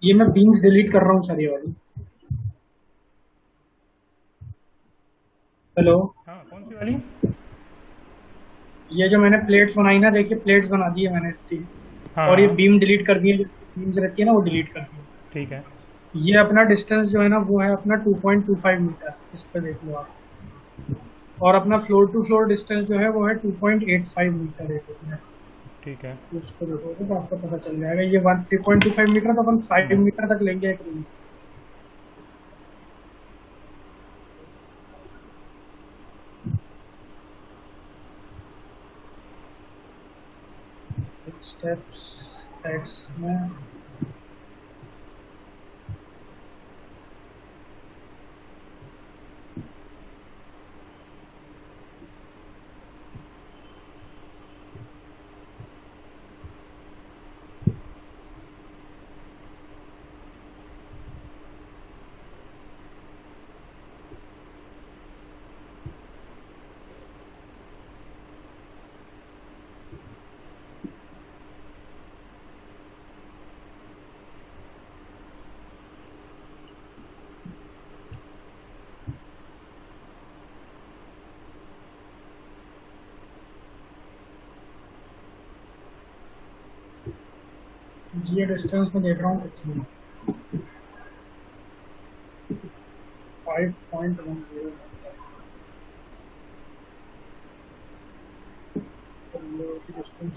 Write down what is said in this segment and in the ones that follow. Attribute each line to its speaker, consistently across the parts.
Speaker 1: ये मैं beans delete कर रहा हूँ सर, ये वाली। हेलो।
Speaker 2: हाँ, कौन सी वाली?
Speaker 1: ये जो मैंने प्लेट्स बनाई ना, देखिए प्लेट्स बना दी है मैंने इतनी।
Speaker 2: हाँ
Speaker 1: और ये
Speaker 2: हाँ।
Speaker 1: बीम डिलीट कर दिए, जो बीम्स रहती है ना वो डिलीट कर दी है।
Speaker 2: ठीक है।
Speaker 1: ये अपना डिस्टेंस जो है ना वो है अपना 2.25 मीटर, इस पे देख लो आप। और अपना फ्लोर टू फ्लोर डिस्टेंस जो है वो है 2.85 मीटर है इसमें।
Speaker 2: ठीक है।
Speaker 1: तो उसको देखोगे तो आपको पता चल जाएगा। ये 3.25 मीटर, तो अपन 5 मीटर तक लेंगे एक रूम। स्टेप्स एक्स में। ये डिस्टेंस में देख रहा हूँ कितनी है। 5.10। डिस्टेंस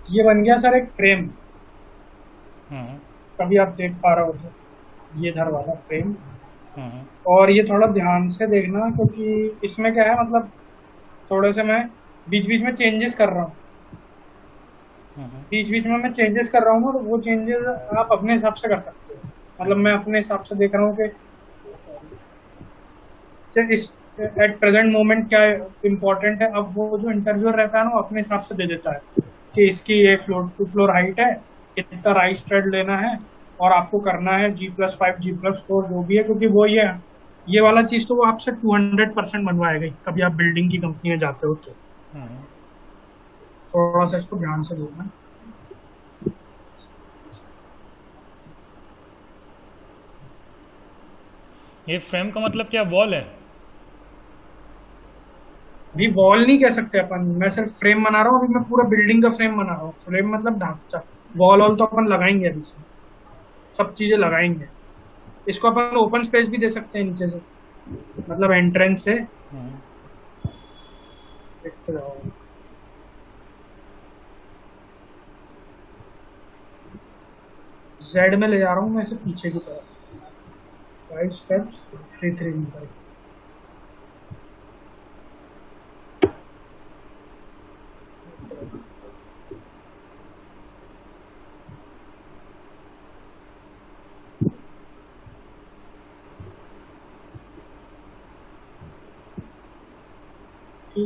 Speaker 1: ये बन गया सर एक फ्रेम।
Speaker 2: हम्म।
Speaker 1: कभी आप देख पा रहे हो तो ये इधर वाला फ्रेम।
Speaker 2: हम्म।
Speaker 1: और ये थोड़ा ध्यान से देखना, क्योंकि इसमें क्या है मतलब, थोड़े से मैं बीच बीच में चेंजेस कर रहा हूँ।
Speaker 2: हम्म।
Speaker 1: बीच बीच में मैं चेंजेस कर रहा हूँ ना, तो वो चेंजेस आप अपने हिसाब से कर सकते हो। मतलब मैं अपने हिसाब से देख रहा हूँ कि इस एट प्रेजेंट मोमेंट क्या इम्पोर्टेंट है। अब वो जो इंटरव्यूअर रहता है ना, वो अपने हिसाब से दे देता है कि इसकी ये फ्लोर टू फ्लोर हाइट है, कितना राइस स्ट्रेड लेना है, और आपको करना है G+5 G+4 जो भी है। क्योंकि वो ये वाला चीज तो वो आपसे 200% बनवाएगा ही, कभी आप बिल्डिंग की कंपनी में जाते हो तो।
Speaker 2: हम्म।
Speaker 1: थोड़ा सा इसको ध्यान से देखना।
Speaker 2: ये फ्रेम का मतलब क्या, वॉल है?
Speaker 1: अभी वॉल नहीं कह सकते अपन, मैं सिर्फ फ्रेम बना रहा हूँ। अभी मैं पूरा बिल्डिंग का फ्रेम बना रहा हूँ। फ्रेम मतलब ढांचा। वॉल वॉल तो अपन लगाएंगे अभी से, सब चीजें लगाएंगे। इसको अपन ओपन स्पेस भी दे सकते हैं नीचे से, मतलब एंट्रेंस से।
Speaker 2: हम्म।
Speaker 1: देखते जाओ। जेड में ले जा रहा हूँ मैं इसे पीछे की तरफ। 5 स्टेप्स, 3 3 मीटर।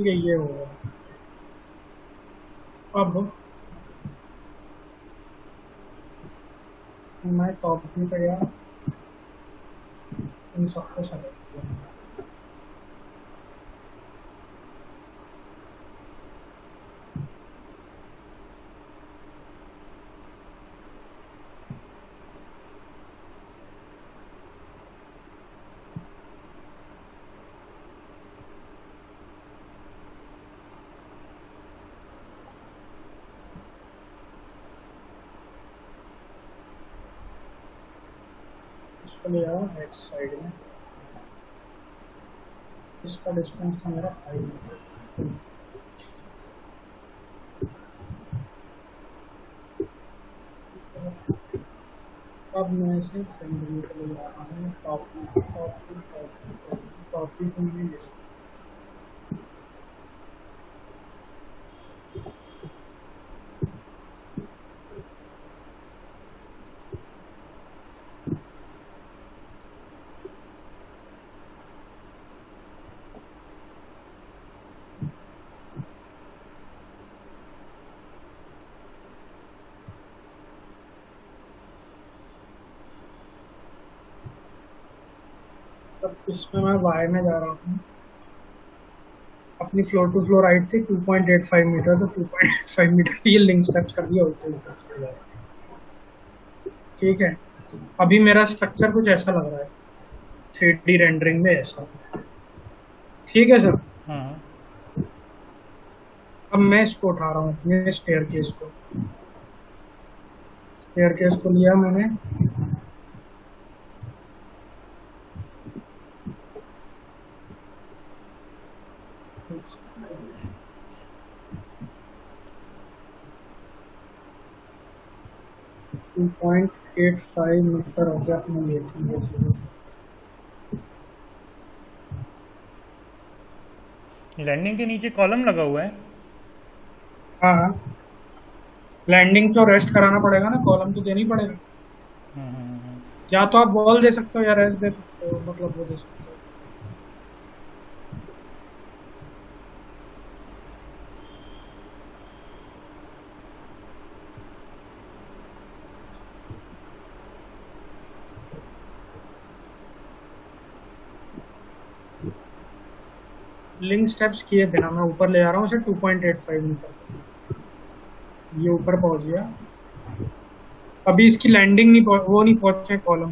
Speaker 1: के ये होगा। अब मैं कॉपी पे गया, इन सबको सेलेक्ट किया। इसको ले आओ नेक्स्ट साइड में। इसका डिस्टेंस था मेरा 5 मीटर। अब मैं इसे सेंड के लिए जा रहा हूँ। कॉपी कॉपी कॉपी कॉपी को मैं ले अब इसमें मैं वाई में जा रहा हूँ। अपनी फ्लोर टू फ्लोर हाइट थी 2.85 मीटर, तो 2.85 मीटर ये लिंक स्टेप्स कर दिया होते। ठीक है, अभी मेरा स्ट्रक्चर कुछ ऐसा लग रहा है 3D रेंडरिंग में ऐसा। ठीक है सर।
Speaker 2: हाँ
Speaker 1: अब मैं इसको उठा रहा हूँ अपने स्टेयरकेस को। स्टेयरकेस को लिया मैंने, टू 2.85 मीटर हो गया अपने लिए।
Speaker 2: लैंडिंग के नीचे कॉलम लगा हुआ है।
Speaker 1: हाँ, लैंडिंग तो रेस्ट कराना पड़ेगा ना, कॉलम तो देना ही पड़ेगा। या तो आप बॉल दे सकते हो या रेस्ट दे सकते हो, मतलब वो दे सकते हो। लिंक स्टेप्स किए बिना मैं ऊपर ले आ रहा हूँ इसे 2.85 मीटर। ये ऊपर पहुंच गया। अभी इसकी लैंडिंग नहीं वो नहीं पहुंचे कॉलम,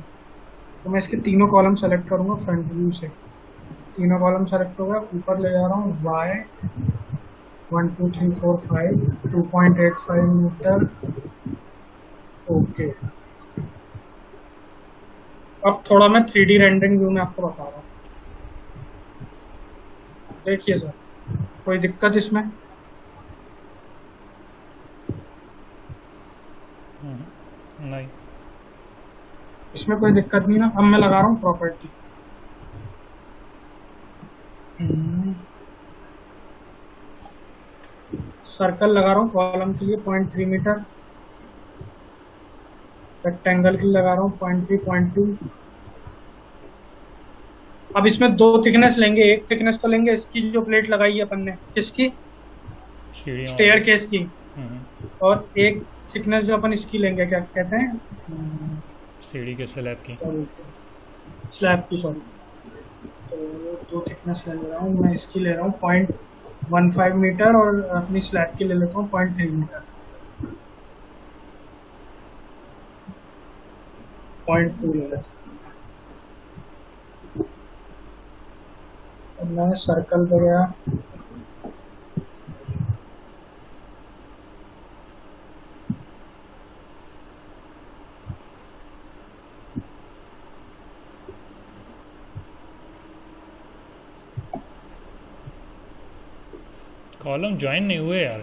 Speaker 1: तो मैं इसके तीनों कॉलम सेलेक्ट करूंगा फ्रंट व्यू से। तीनों कॉलम सेलेक्ट हो गया, ऊपर ले जा रहा हूँ वाई 1 2 3 4 5 2.85 मीटर। ओके, अब थोड़ा मैं 3D रेंडरिंग व्यू में आपको बता रहा हूँ। देखिए सर, कोई दिक्कत इसमें?
Speaker 2: नहीं,
Speaker 1: इसमें कोई दिक्कत नहीं ना। अब मैं लगा रहा हूँ प्रॉपर्टी। सर्कल लगा रहा हूँ कॉलम के लिए 0.3 मीटर। रेक्टेंगल के लिए लगा रहा हूँ 0.3 0.2। अब इसमें दो थिकनेस लेंगे। एक थिकनेस तो लेंगे इसकी जो प्लेट लगाई है अपन ने, किसकी? स्टेयर केस की। और एक थिकनेस जो अपन इसकी लेंगे, क्या कहते हैं,
Speaker 2: सीढ़ी के स्लैब की।
Speaker 1: स्लैब की, सॉरी। तो दो थिकनेस ले रहा हूँ मैं। इसकी ले रहा हूँ 0.15 मीटर और अपनी स्लैब की ले लेता हूँ 0.3 मीटर, 0.2 ले लेता हूँ। मैं सर्कल पे गया,
Speaker 2: कॉलम ज्वाइन नहीं हुए यार।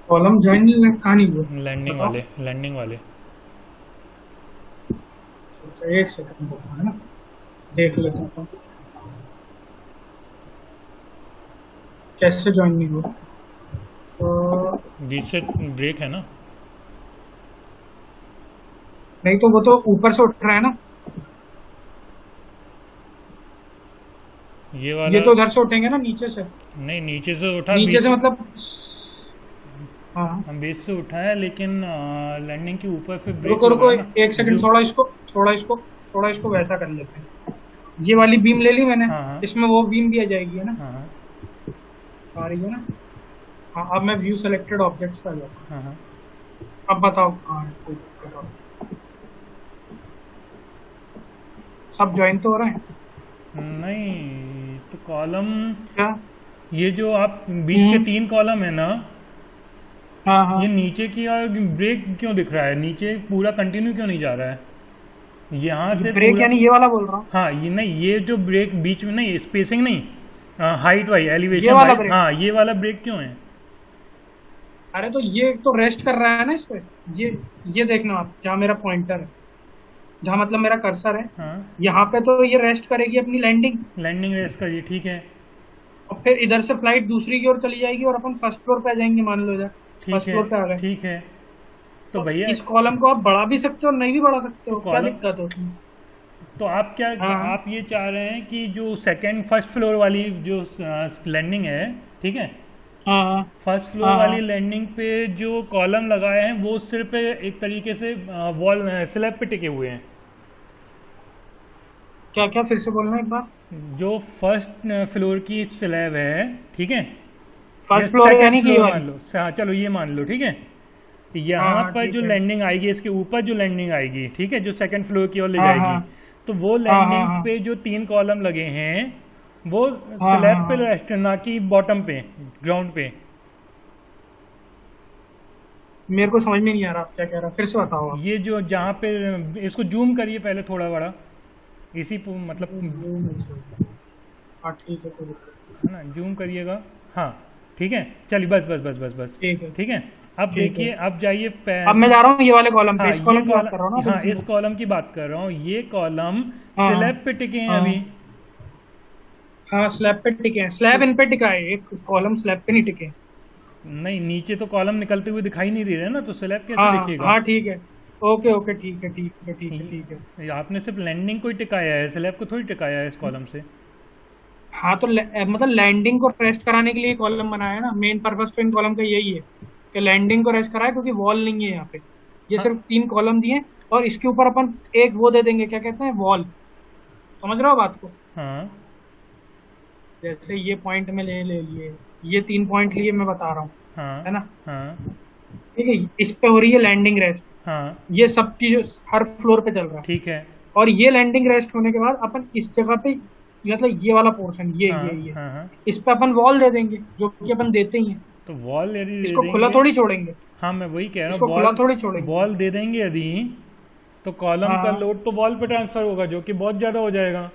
Speaker 1: कॉलम ज्वाइन कहाँ नहीं हुए?
Speaker 2: लैंडिंग वाले, लैंडिंग वाले।
Speaker 1: एक सेकंड है ना, देख लेता हूँ कैसे ज्वाइन नहीं हुआ। तो
Speaker 2: बीच से ब्रेक है ना?
Speaker 1: नहीं तो वो तो ऊपर से उठ रहा है ना।
Speaker 2: ये वाला
Speaker 1: ये तो उधर से उठेंगे ना, नीचे से।
Speaker 2: नहीं, नीचे से उठा,
Speaker 1: नीचे से मतलब, हाँ।
Speaker 2: हम बेस से उठाया, लेकिन लैंडिंग के ऊपर फिर ब्रेक
Speaker 1: रुको रुको,
Speaker 2: होगा ना।
Speaker 1: एक सेकंड,
Speaker 2: जो
Speaker 1: थोड़ा इसको वैसा कर लेते हैं। ये वाली बीम ले ली मैंने,
Speaker 2: हाँ हाँ
Speaker 1: इसमें वो बीम भी आ जाएगी, है ना?
Speaker 2: हाँ हाँ
Speaker 1: आ रही है ना? हाँ, अब मैं व्यू सेलेक्टेड ऑब्जेक्ट्स पर जाता
Speaker 2: हाँ हाँ।
Speaker 1: हूँ। अब बताओ कहाँ है, कोई दिक्कत और? सब ज्वाइन तो हो रहे हैं
Speaker 2: नहीं तो कॉलम,
Speaker 1: क्या?
Speaker 2: ये जो आप बीच के 3 कॉलम है ना,
Speaker 1: हाँ हाँ।
Speaker 2: ये नीचे की और ब्रेक क्यों दिख रहा है? नीचे पूरा कंटिन्यू क्यों नहीं जा रहा है? यहाँ से
Speaker 1: ब्रेक
Speaker 2: पूरा,
Speaker 1: यानी ये वाला बोल रहा हूँ।
Speaker 2: हाँ ये नहीं, ये जो ब्रेक बीच में नहीं, स्पेसिंग नहीं, हाइट वाइज,
Speaker 1: ये
Speaker 2: एलिवेशन
Speaker 1: वाला
Speaker 2: वाइज,
Speaker 1: ब्रेक?
Speaker 2: हाँ ये वाला ब्रेक क्यों है?
Speaker 1: अरे तो ये तो रेस्ट कर रहा है ना इस पे। ये देखना आप, जहाँ मेरा पॉइंटर है, जहाँ मतलब मेरा कर्सर है,
Speaker 2: हाँ,
Speaker 1: यहाँ पे तो ये रेस्ट करेगी अपनी लैंडिंग,
Speaker 2: लैंडिंग रेस करिए, ठीक है,
Speaker 1: और फिर इधर से फ्लाइट दूसरी की ओर चली जाएगी और अपन फर्स्ट फ्लोर पे आ जाएंगे, मान लो जा
Speaker 2: ठीक
Speaker 1: फर्स्ट
Speaker 2: है,
Speaker 1: फ्लोर पे आ गए।
Speaker 2: ठीक है। तो
Speaker 1: तो
Speaker 2: भैया,
Speaker 1: इस कॉलम को आप बढ़ा भी सकते हो और नहीं भी बढ़ा सकते हो,
Speaker 2: तो
Speaker 1: क्या
Speaker 2: कॉलम,
Speaker 1: दिक्कत होती है?
Speaker 2: तो आप क्या,
Speaker 1: हाँ
Speaker 2: आप ये चाह रहे हैं कि जो सेकंड फर्स्ट फ्लोर वाली जो लैंडिंग है, ठीक है,
Speaker 1: हाँ हाँ
Speaker 2: फर्स्ट फ्लोर
Speaker 1: हाँ
Speaker 2: वाली
Speaker 1: हाँ।
Speaker 2: लैंडिंग पे जो कॉलम लगाए हैं वो सिर्फ एक तरीके से वॉल स्लैब पे टिके हुए हैं।
Speaker 1: क्या क्या, फिर से बोलना एक बार।
Speaker 2: जो फर्स्ट फ्लोर की स्लैब है, ठीक है, या
Speaker 1: फर्स्ट फ्लोर
Speaker 2: सेकंड
Speaker 1: यानी कि ये
Speaker 2: फ्लोर मान
Speaker 1: वाली?
Speaker 2: लो, हाँ चलो ये मान लो, ठीक है,
Speaker 1: हाँ
Speaker 2: यहाँ
Speaker 1: हाँ
Speaker 2: पर
Speaker 1: ठीक
Speaker 2: जो
Speaker 1: है।
Speaker 2: लैंडिंग आएगी, इसके ऊपर जो लैंडिंग आएगी, ठीक है, जो सेकंड फ्लोर की ओर ले
Speaker 1: हाँ
Speaker 2: जाएगी,
Speaker 1: हाँ
Speaker 2: तो वो
Speaker 1: हाँ हाँ
Speaker 2: लैंडिंग
Speaker 1: हाँ
Speaker 2: पे जो 3 कॉलम लगे हैं वो
Speaker 1: हाँ हाँ
Speaker 2: स्लैब पे
Speaker 1: हाँ।
Speaker 2: रेस्ट, ना कि बॉटम पे, ग्राउंड पे।
Speaker 1: मेरे को समझ में नहीं आ रहा आप क्या कह रहे हो, फिर से बताओ आप।
Speaker 2: ये जो जहाँ पे, इसको जूम करिए पहले थोड़ा बड़ा, मतलब,
Speaker 1: हाँ ठीक है, कोई दिक्कत
Speaker 2: है ना, जूम करिएगा, हाँ ठीक है, चलिए बस बस बस बस बस,
Speaker 1: नहीं। ठीक है
Speaker 2: ठीक है। अब
Speaker 1: ठीक है।
Speaker 2: देखिए, अब जाइए
Speaker 1: अब मैं जा रहा हूँ ये वाले कॉलम पे,
Speaker 2: हाँ
Speaker 1: इस
Speaker 2: ये
Speaker 1: कॉलम की बात
Speaker 2: कॉलम,
Speaker 1: कर रहा हूँ ना
Speaker 2: हाँ
Speaker 1: बिल्कुल।
Speaker 2: इस कॉलम की बात कर रहा हूँ, ये कॉलम
Speaker 1: हाँ
Speaker 2: स्लैब पे टिके हैं
Speaker 1: हाँ
Speaker 2: अभी।
Speaker 1: हाँ, स्लैब पे टिके हैं, स्लैब इन पे टिका है, एक कॉलम स्लैब पे नहीं टिके।
Speaker 2: नहीं, नीचे तो कॉलम निकलते हुए दिखाई नहीं दे रहे ना, तो स्लैब कैसे
Speaker 1: हाँ
Speaker 2: दिखेगा?
Speaker 1: हाँ ठीक है, ओके ओके, ठीक है ठीक है ठीक है ठीक है।
Speaker 2: ये आपने सिर्फ लैंडिंग को ही टिकाया है, स्लैब को थोड़ी टिकाया है इस कॉलम से।
Speaker 1: हाँ तो मतलब लैंडिंग को रेस्ट कराने के लिए कॉलम बनाया है ना, मेन पर्पस तो इन कॉलम का यही है कि लैंडिंग को रेस्ट कराए, क्योंकि वॉल नहीं है यहाँ पे, ये
Speaker 2: हाँ
Speaker 1: सिर्फ 3 कॉलम दिए, और इसके ऊपर अपन एक वो दे देंगे, क्या कहते हैं, वॉल। समझ रहे हो बात को?
Speaker 2: हाँ
Speaker 1: जैसे ये पॉइंट में ले ले लिए, ये 3 पॉइंट लिए, मैं बता रहा हूँ,
Speaker 2: हाँ
Speaker 1: है ना?
Speaker 2: हाँ
Speaker 1: ठीक है, इस पे हो रही है लैंडिंग रेस्ट,
Speaker 2: हाँ,
Speaker 1: ये सब चीज हर फ्लोर पे चल रहा है,
Speaker 2: ठीक है,
Speaker 1: और ये लैंडिंग रेस्ट होने के बाद अपन इस जगह पे, मतलब ये वाला पोर्शन,
Speaker 2: हाँ
Speaker 1: ये
Speaker 2: हाँ हाँ।
Speaker 1: इस पे अपन वॉल दे देंगे, जो कि अपन देते ही हैं।
Speaker 2: तो वॉल यदि दे
Speaker 1: इसको खुला
Speaker 2: देंगे,
Speaker 1: थोड़ी छोड़ेंगे,
Speaker 2: हाँ मैं वही कह रहा
Speaker 1: इसको
Speaker 2: हूँ,
Speaker 1: खुला
Speaker 2: वॉल,
Speaker 1: थोड़ी छोड़ेंगे।
Speaker 2: वॉल दे देंगे यदि, तो कॉलम
Speaker 1: हाँ
Speaker 2: का
Speaker 1: हाँ
Speaker 2: लोड तो वॉल पे ट्रांसफर होगा, जो कि बहुत ज्यादा हो जाएगा।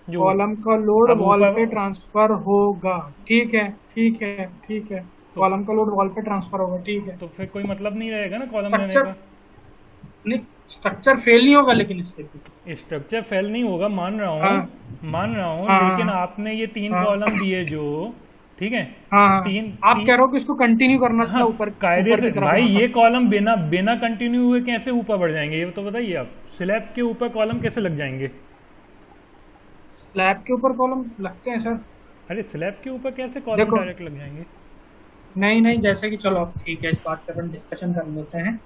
Speaker 2: जो
Speaker 1: कॉलम का लोड
Speaker 2: अब
Speaker 1: वॉल पे
Speaker 2: ऊपर,
Speaker 1: ट्रांसफर होगा, ठीक है ठीक है ठीक है,
Speaker 2: तो
Speaker 1: कॉलम का लोड वॉल पे ट्रांसफर होगा, ठीक है।
Speaker 2: तो फिर कोई मतलब नहीं रहेगा ना कॉलम लेने
Speaker 1: स्ट्रक्चर
Speaker 2: का।
Speaker 1: नहीं, स्ट्रक्चर फेल नहीं होगा लेकिन इससे।
Speaker 2: स्ट्रक्चर फेल नहीं होगा, मान रहा
Speaker 1: हाँ
Speaker 2: हूँ, मान रहा हूँ,
Speaker 1: हाँ
Speaker 2: लेकिन
Speaker 1: हाँ
Speaker 2: आपने ये 3
Speaker 1: हाँ
Speaker 2: कॉलम दिए जो, ठीक है,
Speaker 1: हाँ हाँ।
Speaker 2: तीन
Speaker 1: आप
Speaker 2: तीन
Speaker 1: कह रहे हो कि इसको कंटिन्यू करना था,
Speaker 2: हाँ,
Speaker 1: ऊपर
Speaker 2: कायदे
Speaker 1: ऊपर
Speaker 2: से
Speaker 1: की तरफ
Speaker 2: भाई,
Speaker 1: होना
Speaker 2: ये
Speaker 1: था।
Speaker 2: कॉलम बिना बिना कंटिन्यू हुए कैसे ऊपर बढ़ जाएंगे, ये तो बताइए आप, स्लैब के ऊपर कॉलम कैसे लग जाएंगे?
Speaker 1: स्लैब के ऊपर कॉलम लगते हैं सर।
Speaker 2: अरे स्लैब के ऊपर कैसे कॉलम
Speaker 1: देखो,
Speaker 2: डायरेक्ट लग जाएंगे?
Speaker 1: नहीं नहीं, जैसे कि चलो अब ठीक है, इस बात पे अपन डिस्कशन कर लेते हैं।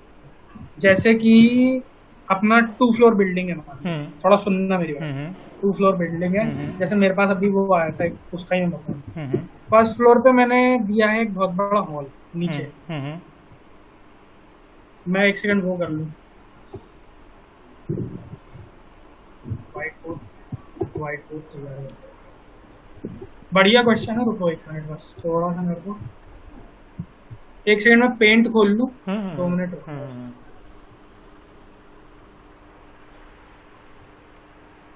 Speaker 1: जैसे कि अपना 2 फ्लोर बिल्डिंग है, मान लो,
Speaker 2: हम्म
Speaker 1: थोड़ा सुनना मेरी बात।
Speaker 2: हम्म
Speaker 1: 2 फ्लोर बिल्डिंग है, जैसे मेरे पास अभी वो आया था उसका ही मैं बताऊँ।
Speaker 2: हम्म
Speaker 1: फर्स्ट फ्लोर पे मैंने दिया है एक बहुत बड़ा हॉल नीचे।
Speaker 2: हम्म
Speaker 1: मैं एक सेकंड वो कर लूँ, व्हाइट बोर्ड तैयार है। बढ़िया क्वेश्चन है, रुको एक मिनट बस, थोड़ा सा मेरे को एक सेकंड में पेंट खोल लूँ, 2 मिनट रुको।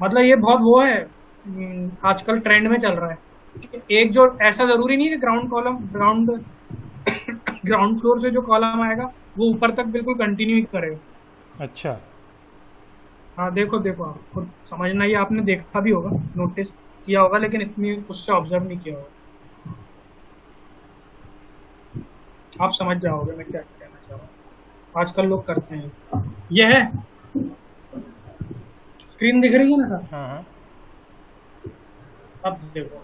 Speaker 1: मतलब ये बहुत वो है, आजकल ट्रेंड में चल रहा है। एक जो, ऐसा जरूरी नहीं है कि ग्राउंड फ्लोर से जो कॉलम आएगा वो ऊपर तक बिल्कुल कंटिन्यू ही करेगा।
Speaker 2: अच्छा,
Speaker 1: हाँ देखो देखो, आप खुद समझना, ये आपने देखा भी होगा, नोटिस किया होगा, लेकिन इतनी उससे ऑब्जर्व नहीं किया होगा। आप समझ जाओगे मैं क्या कहना चाह रहा हूँ, आजकल लोग करते हैं। ये है, स्क्रीन दिख रही है ना सर?
Speaker 2: हाँ
Speaker 1: अब देखो,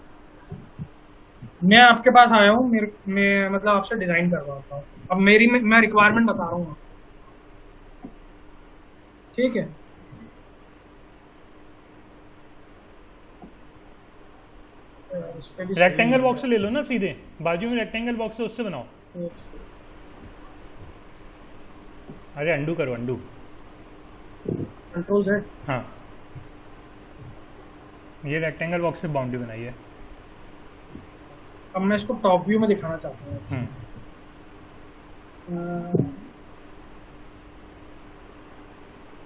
Speaker 1: मैं आपके पास आया हूँ, मेरे मैं मतलब आपसे डिजाइन करवाता हूँ। अब मैं रिक्वायरमेंट बता रहा हूँ, ठीक है? इस पे भी सेम
Speaker 2: रेक्टेंगल
Speaker 1: ही
Speaker 2: बॉक्स से ले लो ना सीधे, बाजू में रेक्टेंगल बॉक्स है उससे बनाओ।
Speaker 1: है।
Speaker 2: अरे अंडू करो, अंडू।
Speaker 1: Control Z।
Speaker 2: हाँ, ये रेक्टेंगल बॉक्स से बाउंड्री बनाई है।
Speaker 1: अब मैं इसको टॉप व्यू में दिखाना चाहता हूँ।
Speaker 2: हम्म।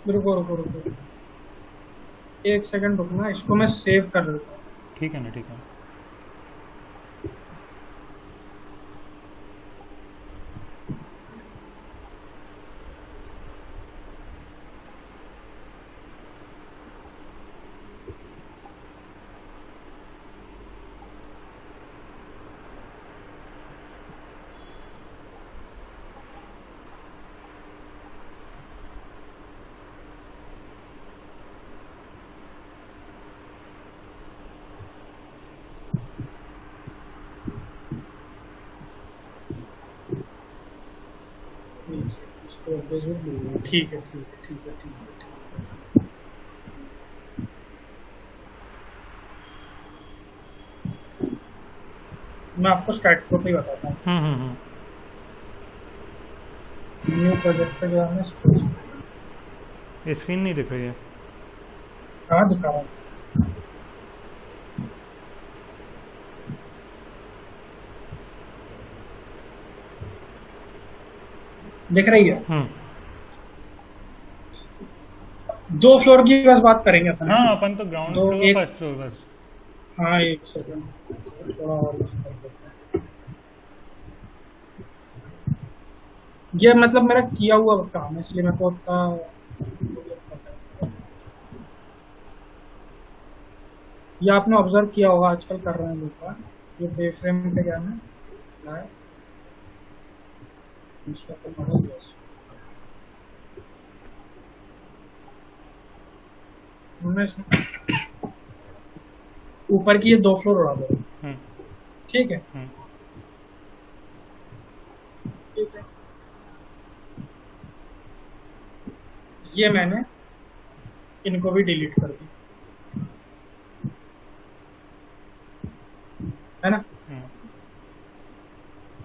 Speaker 1: रुको रुको रुको, एक सेकंड रुकना, इसको मैं सेव कर देता हूँ।
Speaker 2: ठीक है ना, ठीक है।
Speaker 1: इसको विजिट लूँगा। ठीक है ठीक है ठीक है ठीक है ठीक है। मैं आपको स्टैट कोड ही बताता हूँ।
Speaker 2: हम्म।
Speaker 1: न्यू प्रोजेक्ट पे जाना है,
Speaker 2: स्क्रीन नहीं दिख रही है।
Speaker 1: कहाँ दिखा रहा हूँ? दिख रही है?
Speaker 2: हम्म।
Speaker 1: 2 फ्लोर की बस बात करेंगे अपन।
Speaker 2: हाँ, अपन तो ग्राउंड
Speaker 1: दो
Speaker 2: फ्लोर
Speaker 1: एक,
Speaker 2: फर्स्ट फ्लोर बस।
Speaker 1: हाँ एक सेकंड, थोड़ा और use कर देते हैं। ये मतलब मेरा किया हुआ काम है, इसलिए मेरे को उतना ये आपने ऑब्जर्व किया होगा आजकल कर रहे हैं लोग। ये बे फ्रेम पे क्या है ना, इसका तो मॉडल बस हमने ऊपर की ये 2 फ्लोर उड़ा दो,
Speaker 2: हम्म।
Speaker 1: ठीक है?
Speaker 2: हम्म।
Speaker 1: ठीक है, ये मैंने इनको भी डिलीट कर दी, है ना?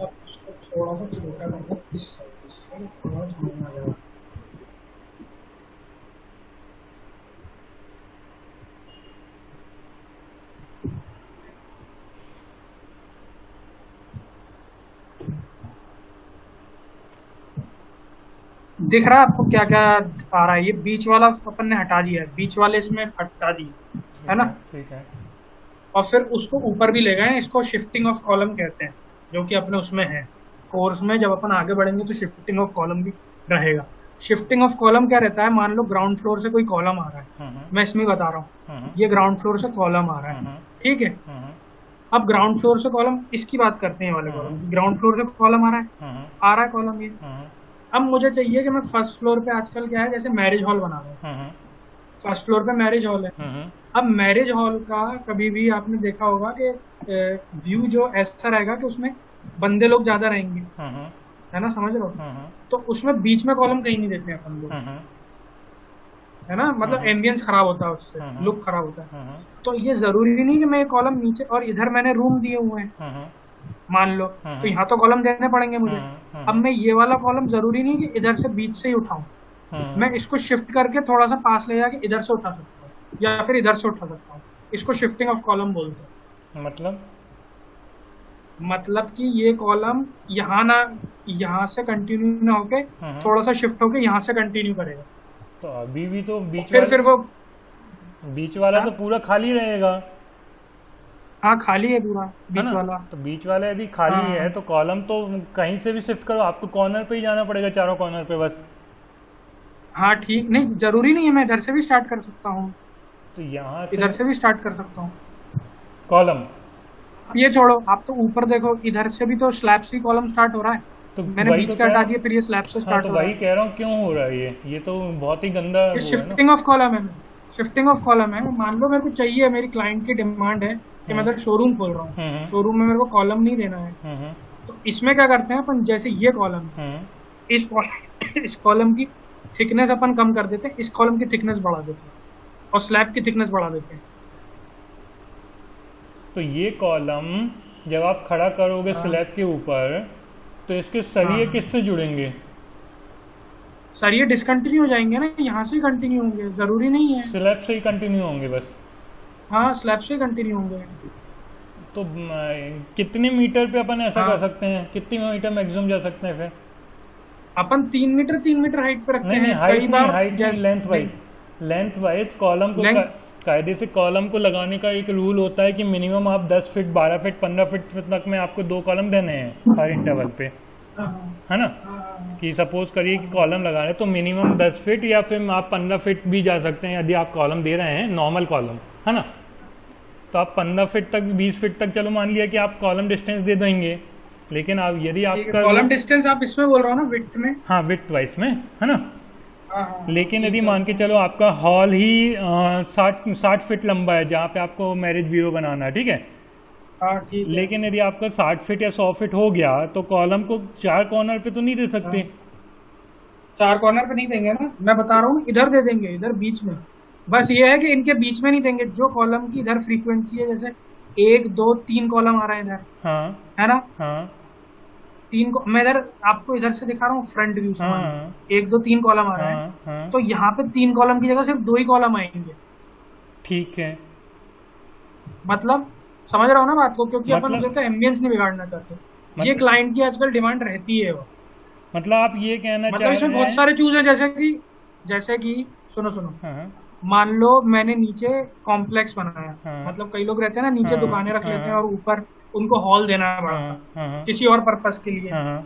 Speaker 1: अब इसको थोड़ा सा छोटा करके इस साइड से थोड़ा झूमना आ जाएगा। दिख रहा है आपको क्या क्या आ रहा है? ये बीच वाला अपन ने हटा दिया है, बीच वाले इसमें हटा दिए, है ना?
Speaker 2: ठीक है।
Speaker 1: और फिर उसको ऊपर भी ले गए, इसको शिफ्टिंग ऑफ कॉलम कहते हैं, जो कि अपने उसमें है कोर्स में। जब अपन आगे बढ़ेंगे तो शिफ्टिंग ऑफ कॉलम भी रहेगा। शिफ्टिंग ऑफ कॉलम क्या रहता है? मान लो ग्राउंड फ्लोर से कोई कॉलम आ रहा है, मैं इसमें बता रहा हूँ, ये ग्राउंड फ्लोर से कॉलम आ रहा है, ठीक है? अब ग्राउंड फ्लोर से कॉलम, इसकी बात करते हैं वाले कॉलम, ग्राउंड फ्लोर से कॉलम आ रहा है कॉलम ये। अब मुझे चाहिए कि मैं फर्स्ट फ्लोर पे, आजकल क्या है जैसे मैरिज हॉल बना रहा हूँ, फर्स्ट फ्लोर पे मैरिज हॉल है। अब मैरिज हॉल का कभी भी आपने देखा होगा कि व्यू जो ऐसा रहेगा कि उसमें बंदे लोग ज्यादा रहेंगे, है ना? समझ रहे हो? तो उसमें बीच में कॉलम कहीं नहीं देते अपन लोग, है ना? मतलब एम्बियंस खराब होता है उससे, लुक खराब होता है। तो ये जरूरी नहीं कि मैं ये कॉलम नीचे, और इधर मैंने रूम दिए हुए हैं मान लो, तो यहाँ तो कॉलम देने पड़ेंगे मुझे। अब मैं ये वाला कॉलम जरूरी नहीं कि इधर से बीच से ही उठाऊं, मैं इसको शिफ्ट करके थोड़ा सा पास ले जाके इधर से उठा सकता हूँ या फिर इधर से उठा सकता हूँ। इसको शिफ्टिंग ऑफ कॉलम बोलते हैं। मतलब कि ये कॉलम यहाँ से कंटिन्यू ना होके थोड़ा सा शिफ्ट होके यहाँ से कंटिन्यू करेगा।
Speaker 2: तो अभी भी तो
Speaker 1: फिर वो
Speaker 2: बीच वाला तो पूरा खाली रहेगा।
Speaker 1: हाँ खाली है पूरा बीच वाला।
Speaker 2: तो बीच वाला यदि खाली है तो कॉलम तो कहीं से भी शिफ्ट करो, आपको कॉर्नर पे ही जाना पड़ेगा, चारों कॉर्नर पे बस।
Speaker 1: हाँ ठीक, नहीं जरूरी नहीं है, मैं इधर से भी स्टार्ट कर सकता हूँ,
Speaker 2: तो यहाँ
Speaker 1: इधर से भी स्टार्ट कर सकता हूँ
Speaker 2: कॉलम।
Speaker 1: ये छोड़ो, आप तो ऊपर देखो, इधर से भी तो स्लैब से कॉलम स्टार्ट हो रहा है, तो मैंने बीच का हटा दिया, फिर ये स्लैब से स्टार्ट हो रहा है।
Speaker 2: वही कह रहा हूँ क्यों हो रहा है ये तो बहुत ही गंदा।
Speaker 1: ये शिफ्टिंग ऑफ कॉलम है, शिफ्टिंग ऑफ कॉलम है, मान लो मेरे को चाहिए, मेरी क्लाइंट की डिमांड है कि मैं इधर शोरूम खोल रहा हूँ, शोरूम में मेरे को कॉलम नहीं देना है, तो इसमें क्या करते हैं अपन, जैसे ये कॉलम है, इस कॉलम की थिकनेस अपन कम कर देते हैं, इस कॉलम की थिकनेस बढ़ा देते हैं और स्लैब की थिकनेस बढ़ा देते हैं।
Speaker 2: तो ये कॉलम जब आप खड़ा करोगे
Speaker 1: हाँ।
Speaker 2: स्लैब के ऊपर, तो इसके सरिये
Speaker 1: हाँ।
Speaker 2: किससे जुड़ेंगे?
Speaker 1: सर ये डिसकंटिन्यू हो जाएंगे ना, यहाँ से ही कंटिन्यू होंगे, जरूरी नहीं है।
Speaker 2: स्लैब से ही कंटिन्यू होंगे बस?
Speaker 1: हाँ, स्लैब से ही कंटिन्यू होंगे।
Speaker 2: तो कितने मीटर पे अपन ऐसा
Speaker 1: हाँ।
Speaker 2: कर सकते हैं, कितनी मीटर मैक्सिमम जा सकते हैं फिर?
Speaker 1: अपन 3 मीटर हाइट पे रखते
Speaker 2: नहीं नहीं,
Speaker 1: हैं
Speaker 2: हाइट
Speaker 1: कई
Speaker 2: नहीं,
Speaker 1: बार,
Speaker 2: हाइट नहीं, length wise. Length wise column को
Speaker 1: Length-
Speaker 2: कायदे से कॉलम को लगाने का एक रूल होता है कि मिनिमम आप 10 फीट 12 फीट 15 फीट तक में आपको 2 कॉलम देने हैं हर इंटरवल पे, है ना? कि सपोज करिए कि कॉलम लगा रहे हैं तो मिनिमम 10 फीट या फिर आप 15 फीट भी जा सकते हैं यदि आप कॉलम दे रहे हैं, नॉर्मल कॉलम, है ना? तो आप 15 फीट तक 20 फीट तक चलो मान लिया कि आप कॉलम डिस्टेंस दे देंगे, लेकिन आप यदि आपका
Speaker 1: कॉलम डिस्टेंस आप इसमें बोल रहे हो ना, विड्थ में?
Speaker 2: हाँ, विड्थ वाइज में, है ना?
Speaker 1: हाँ।
Speaker 2: लेकिन यदि मान के चलो आपका हॉल ही 60 फीट लंबा है जहाँ पे आपको मैरिज ब्यूरो बनाना है, ठीक है?
Speaker 1: हाँ, ठीक है।
Speaker 2: लेकिन यदि आपका 60 फीट या 100 फीट हो गया तो कॉलम को 4 कॉर्नर पे तो नहीं दे सकते।
Speaker 1: 4 कॉर्नर पे नहीं देंगे ना, मैं बता रहा हूँ, इधर दे देंगे, इधर बीच में। बस ये है कि इनके बीच में नहीं देंगे, जो कॉलम की इधर फ्रीक्वेंसी है, जैसे 1 2 3 कॉलम आ रहे हैं इधर,
Speaker 2: हाँ
Speaker 1: है ना?
Speaker 2: हाँ
Speaker 1: मैं इधर आपको इधर से दिखा रहा हूँ, फ्रंट व्यू से।
Speaker 2: हाँ
Speaker 1: 1 2 3 कॉलम आ रहे हैं,
Speaker 2: हाँ हाँ,
Speaker 1: तो यहाँ पे 3 कॉलम की जगह सिर्फ 2 ही कॉलम आएंगे।
Speaker 2: ठीक है।
Speaker 1: मतलब समझ रहा हो ना बात को, क्योंकि अपन
Speaker 2: मतलब-
Speaker 1: उधर का एम्बियंस नहीं बिगाड़ना चाहते। ये
Speaker 2: मतलब-
Speaker 1: क्लाइंट की आजकल डिमांड रहती है वो।
Speaker 2: मतलब आप ये कहना
Speaker 1: मतलब
Speaker 2: चाह
Speaker 1: इसमें
Speaker 2: रहे
Speaker 1: बहुत
Speaker 2: हैं?
Speaker 1: सारे चूज है, जैसे कि सुनो सुनो,
Speaker 2: हाँ
Speaker 1: मान लो मैंने नीचे कॉम्प्लेक्स बनाया,
Speaker 2: हाँ।
Speaker 1: मतलब कई लोग रहते हैं ना, नीचे
Speaker 2: हाँ,
Speaker 1: दुकानें रख लेते हैं
Speaker 2: हाँ।
Speaker 1: और ऊपर उनको हॉल देना है बड़ा,
Speaker 2: हाँ हाँ
Speaker 1: किसी और पर्पस के लिए,
Speaker 2: हाँ,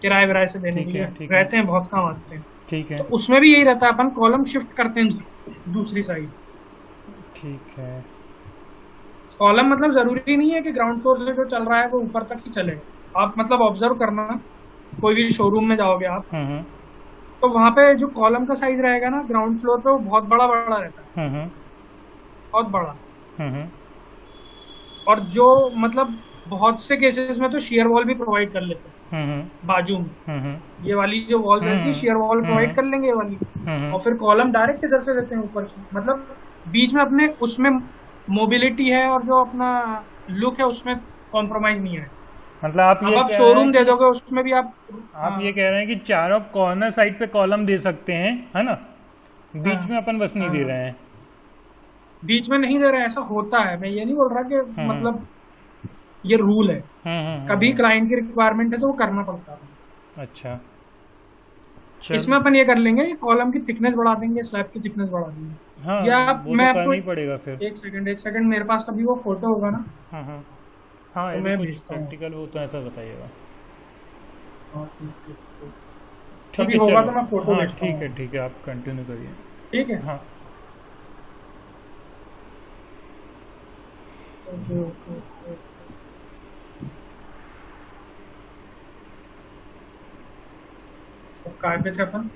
Speaker 1: किराए विराए से देने
Speaker 2: ठीक
Speaker 1: के
Speaker 2: है,
Speaker 1: लिए
Speaker 2: ठीक है।
Speaker 1: रहते हैं, बहुत काम आते हैं।
Speaker 2: ठीक है,
Speaker 1: तो उसमें भी यही रहता है, अपन कॉलम शिफ्ट करते हैं दूसरी साइड।
Speaker 2: ठीक है।
Speaker 1: कॉलम मतलब जरूरी नहीं है कि ग्राउंड फ्लोर से जो चल रहा है वो ऊपर तक ही चले। आप मतलब ऑब्जर्व करना, कोई भी शोरूम में जाओगे आप, तो वहां पे जो कॉलम का साइज रहेगा ना ग्राउंड फ्लोर पे, वो बहुत बड़ा बड़ा रहता है, बहुत बड़ा। और जो मतलब बहुत से केसेस में तो शेयर वॉल भी प्रोवाइड कर लेते हैं बाजू में, ये वाली जो वॉल्स रहती है शेयर वॉल प्रोवाइड कर लेंगे ये वाली, और फिर कॉलम डायरेक्ट इधर से देते हैं ऊपर से। मतलब बीच में अपने उसमें मोबिलिटी है और जो अपना लुक है उसमें कॉम्प्रोमाइज नहीं है।
Speaker 2: मतलब आप ये
Speaker 1: अब आप
Speaker 2: कह रहे
Speaker 1: शोरूम
Speaker 2: हैं
Speaker 1: दे
Speaker 2: कि-
Speaker 1: दोगे उसमें भी आप
Speaker 2: ये कह रहे हैं कि चारों कॉर्नर साइड पे कॉलम दे सकते हैं, है ना? बीच
Speaker 1: हाँ।
Speaker 2: में अपन बस नहीं दे
Speaker 1: हाँ।
Speaker 2: रहे हैं।
Speaker 1: बीच में नहीं दे रहे हैं, ऐसा होता है, मैं ये नहीं बोल रहा कि मतलब ये रूल है, कभी क्लाइंट की रिक्वायरमेंट है तो वो करना पड़ता है।
Speaker 2: अच्छा,
Speaker 1: इसमें अपन ये कर लेंगे, कॉलम की थिकनेस बढ़ा देंगे, स्लैब की थिकनेस बढ़ा देंगे।
Speaker 2: हाँ,
Speaker 1: या
Speaker 2: वो
Speaker 1: मैं
Speaker 2: तो
Speaker 1: आपको
Speaker 2: करना ही पड़ेगा फिर।
Speaker 1: एक सेकंड, मेरे पास अभी वो फोटो होगा ना,
Speaker 2: हाँ हाँ हाँ,
Speaker 1: तो
Speaker 2: ऐसे
Speaker 1: मैं
Speaker 2: कुछ
Speaker 1: भेजता हूँ।
Speaker 2: प्रैक्टिकल हो तो ऐसा बताइएगा। ठीक
Speaker 1: कभी
Speaker 2: है,
Speaker 1: होगा
Speaker 2: चलो।
Speaker 1: तो मैं फोटो
Speaker 2: हाँ,
Speaker 1: भेजता हूँ।
Speaker 2: ठीक है, आप कंटिन्यू करिए।
Speaker 1: ठीक है।
Speaker 2: हाँ,
Speaker 1: ओके। तो काय पे थे अपन?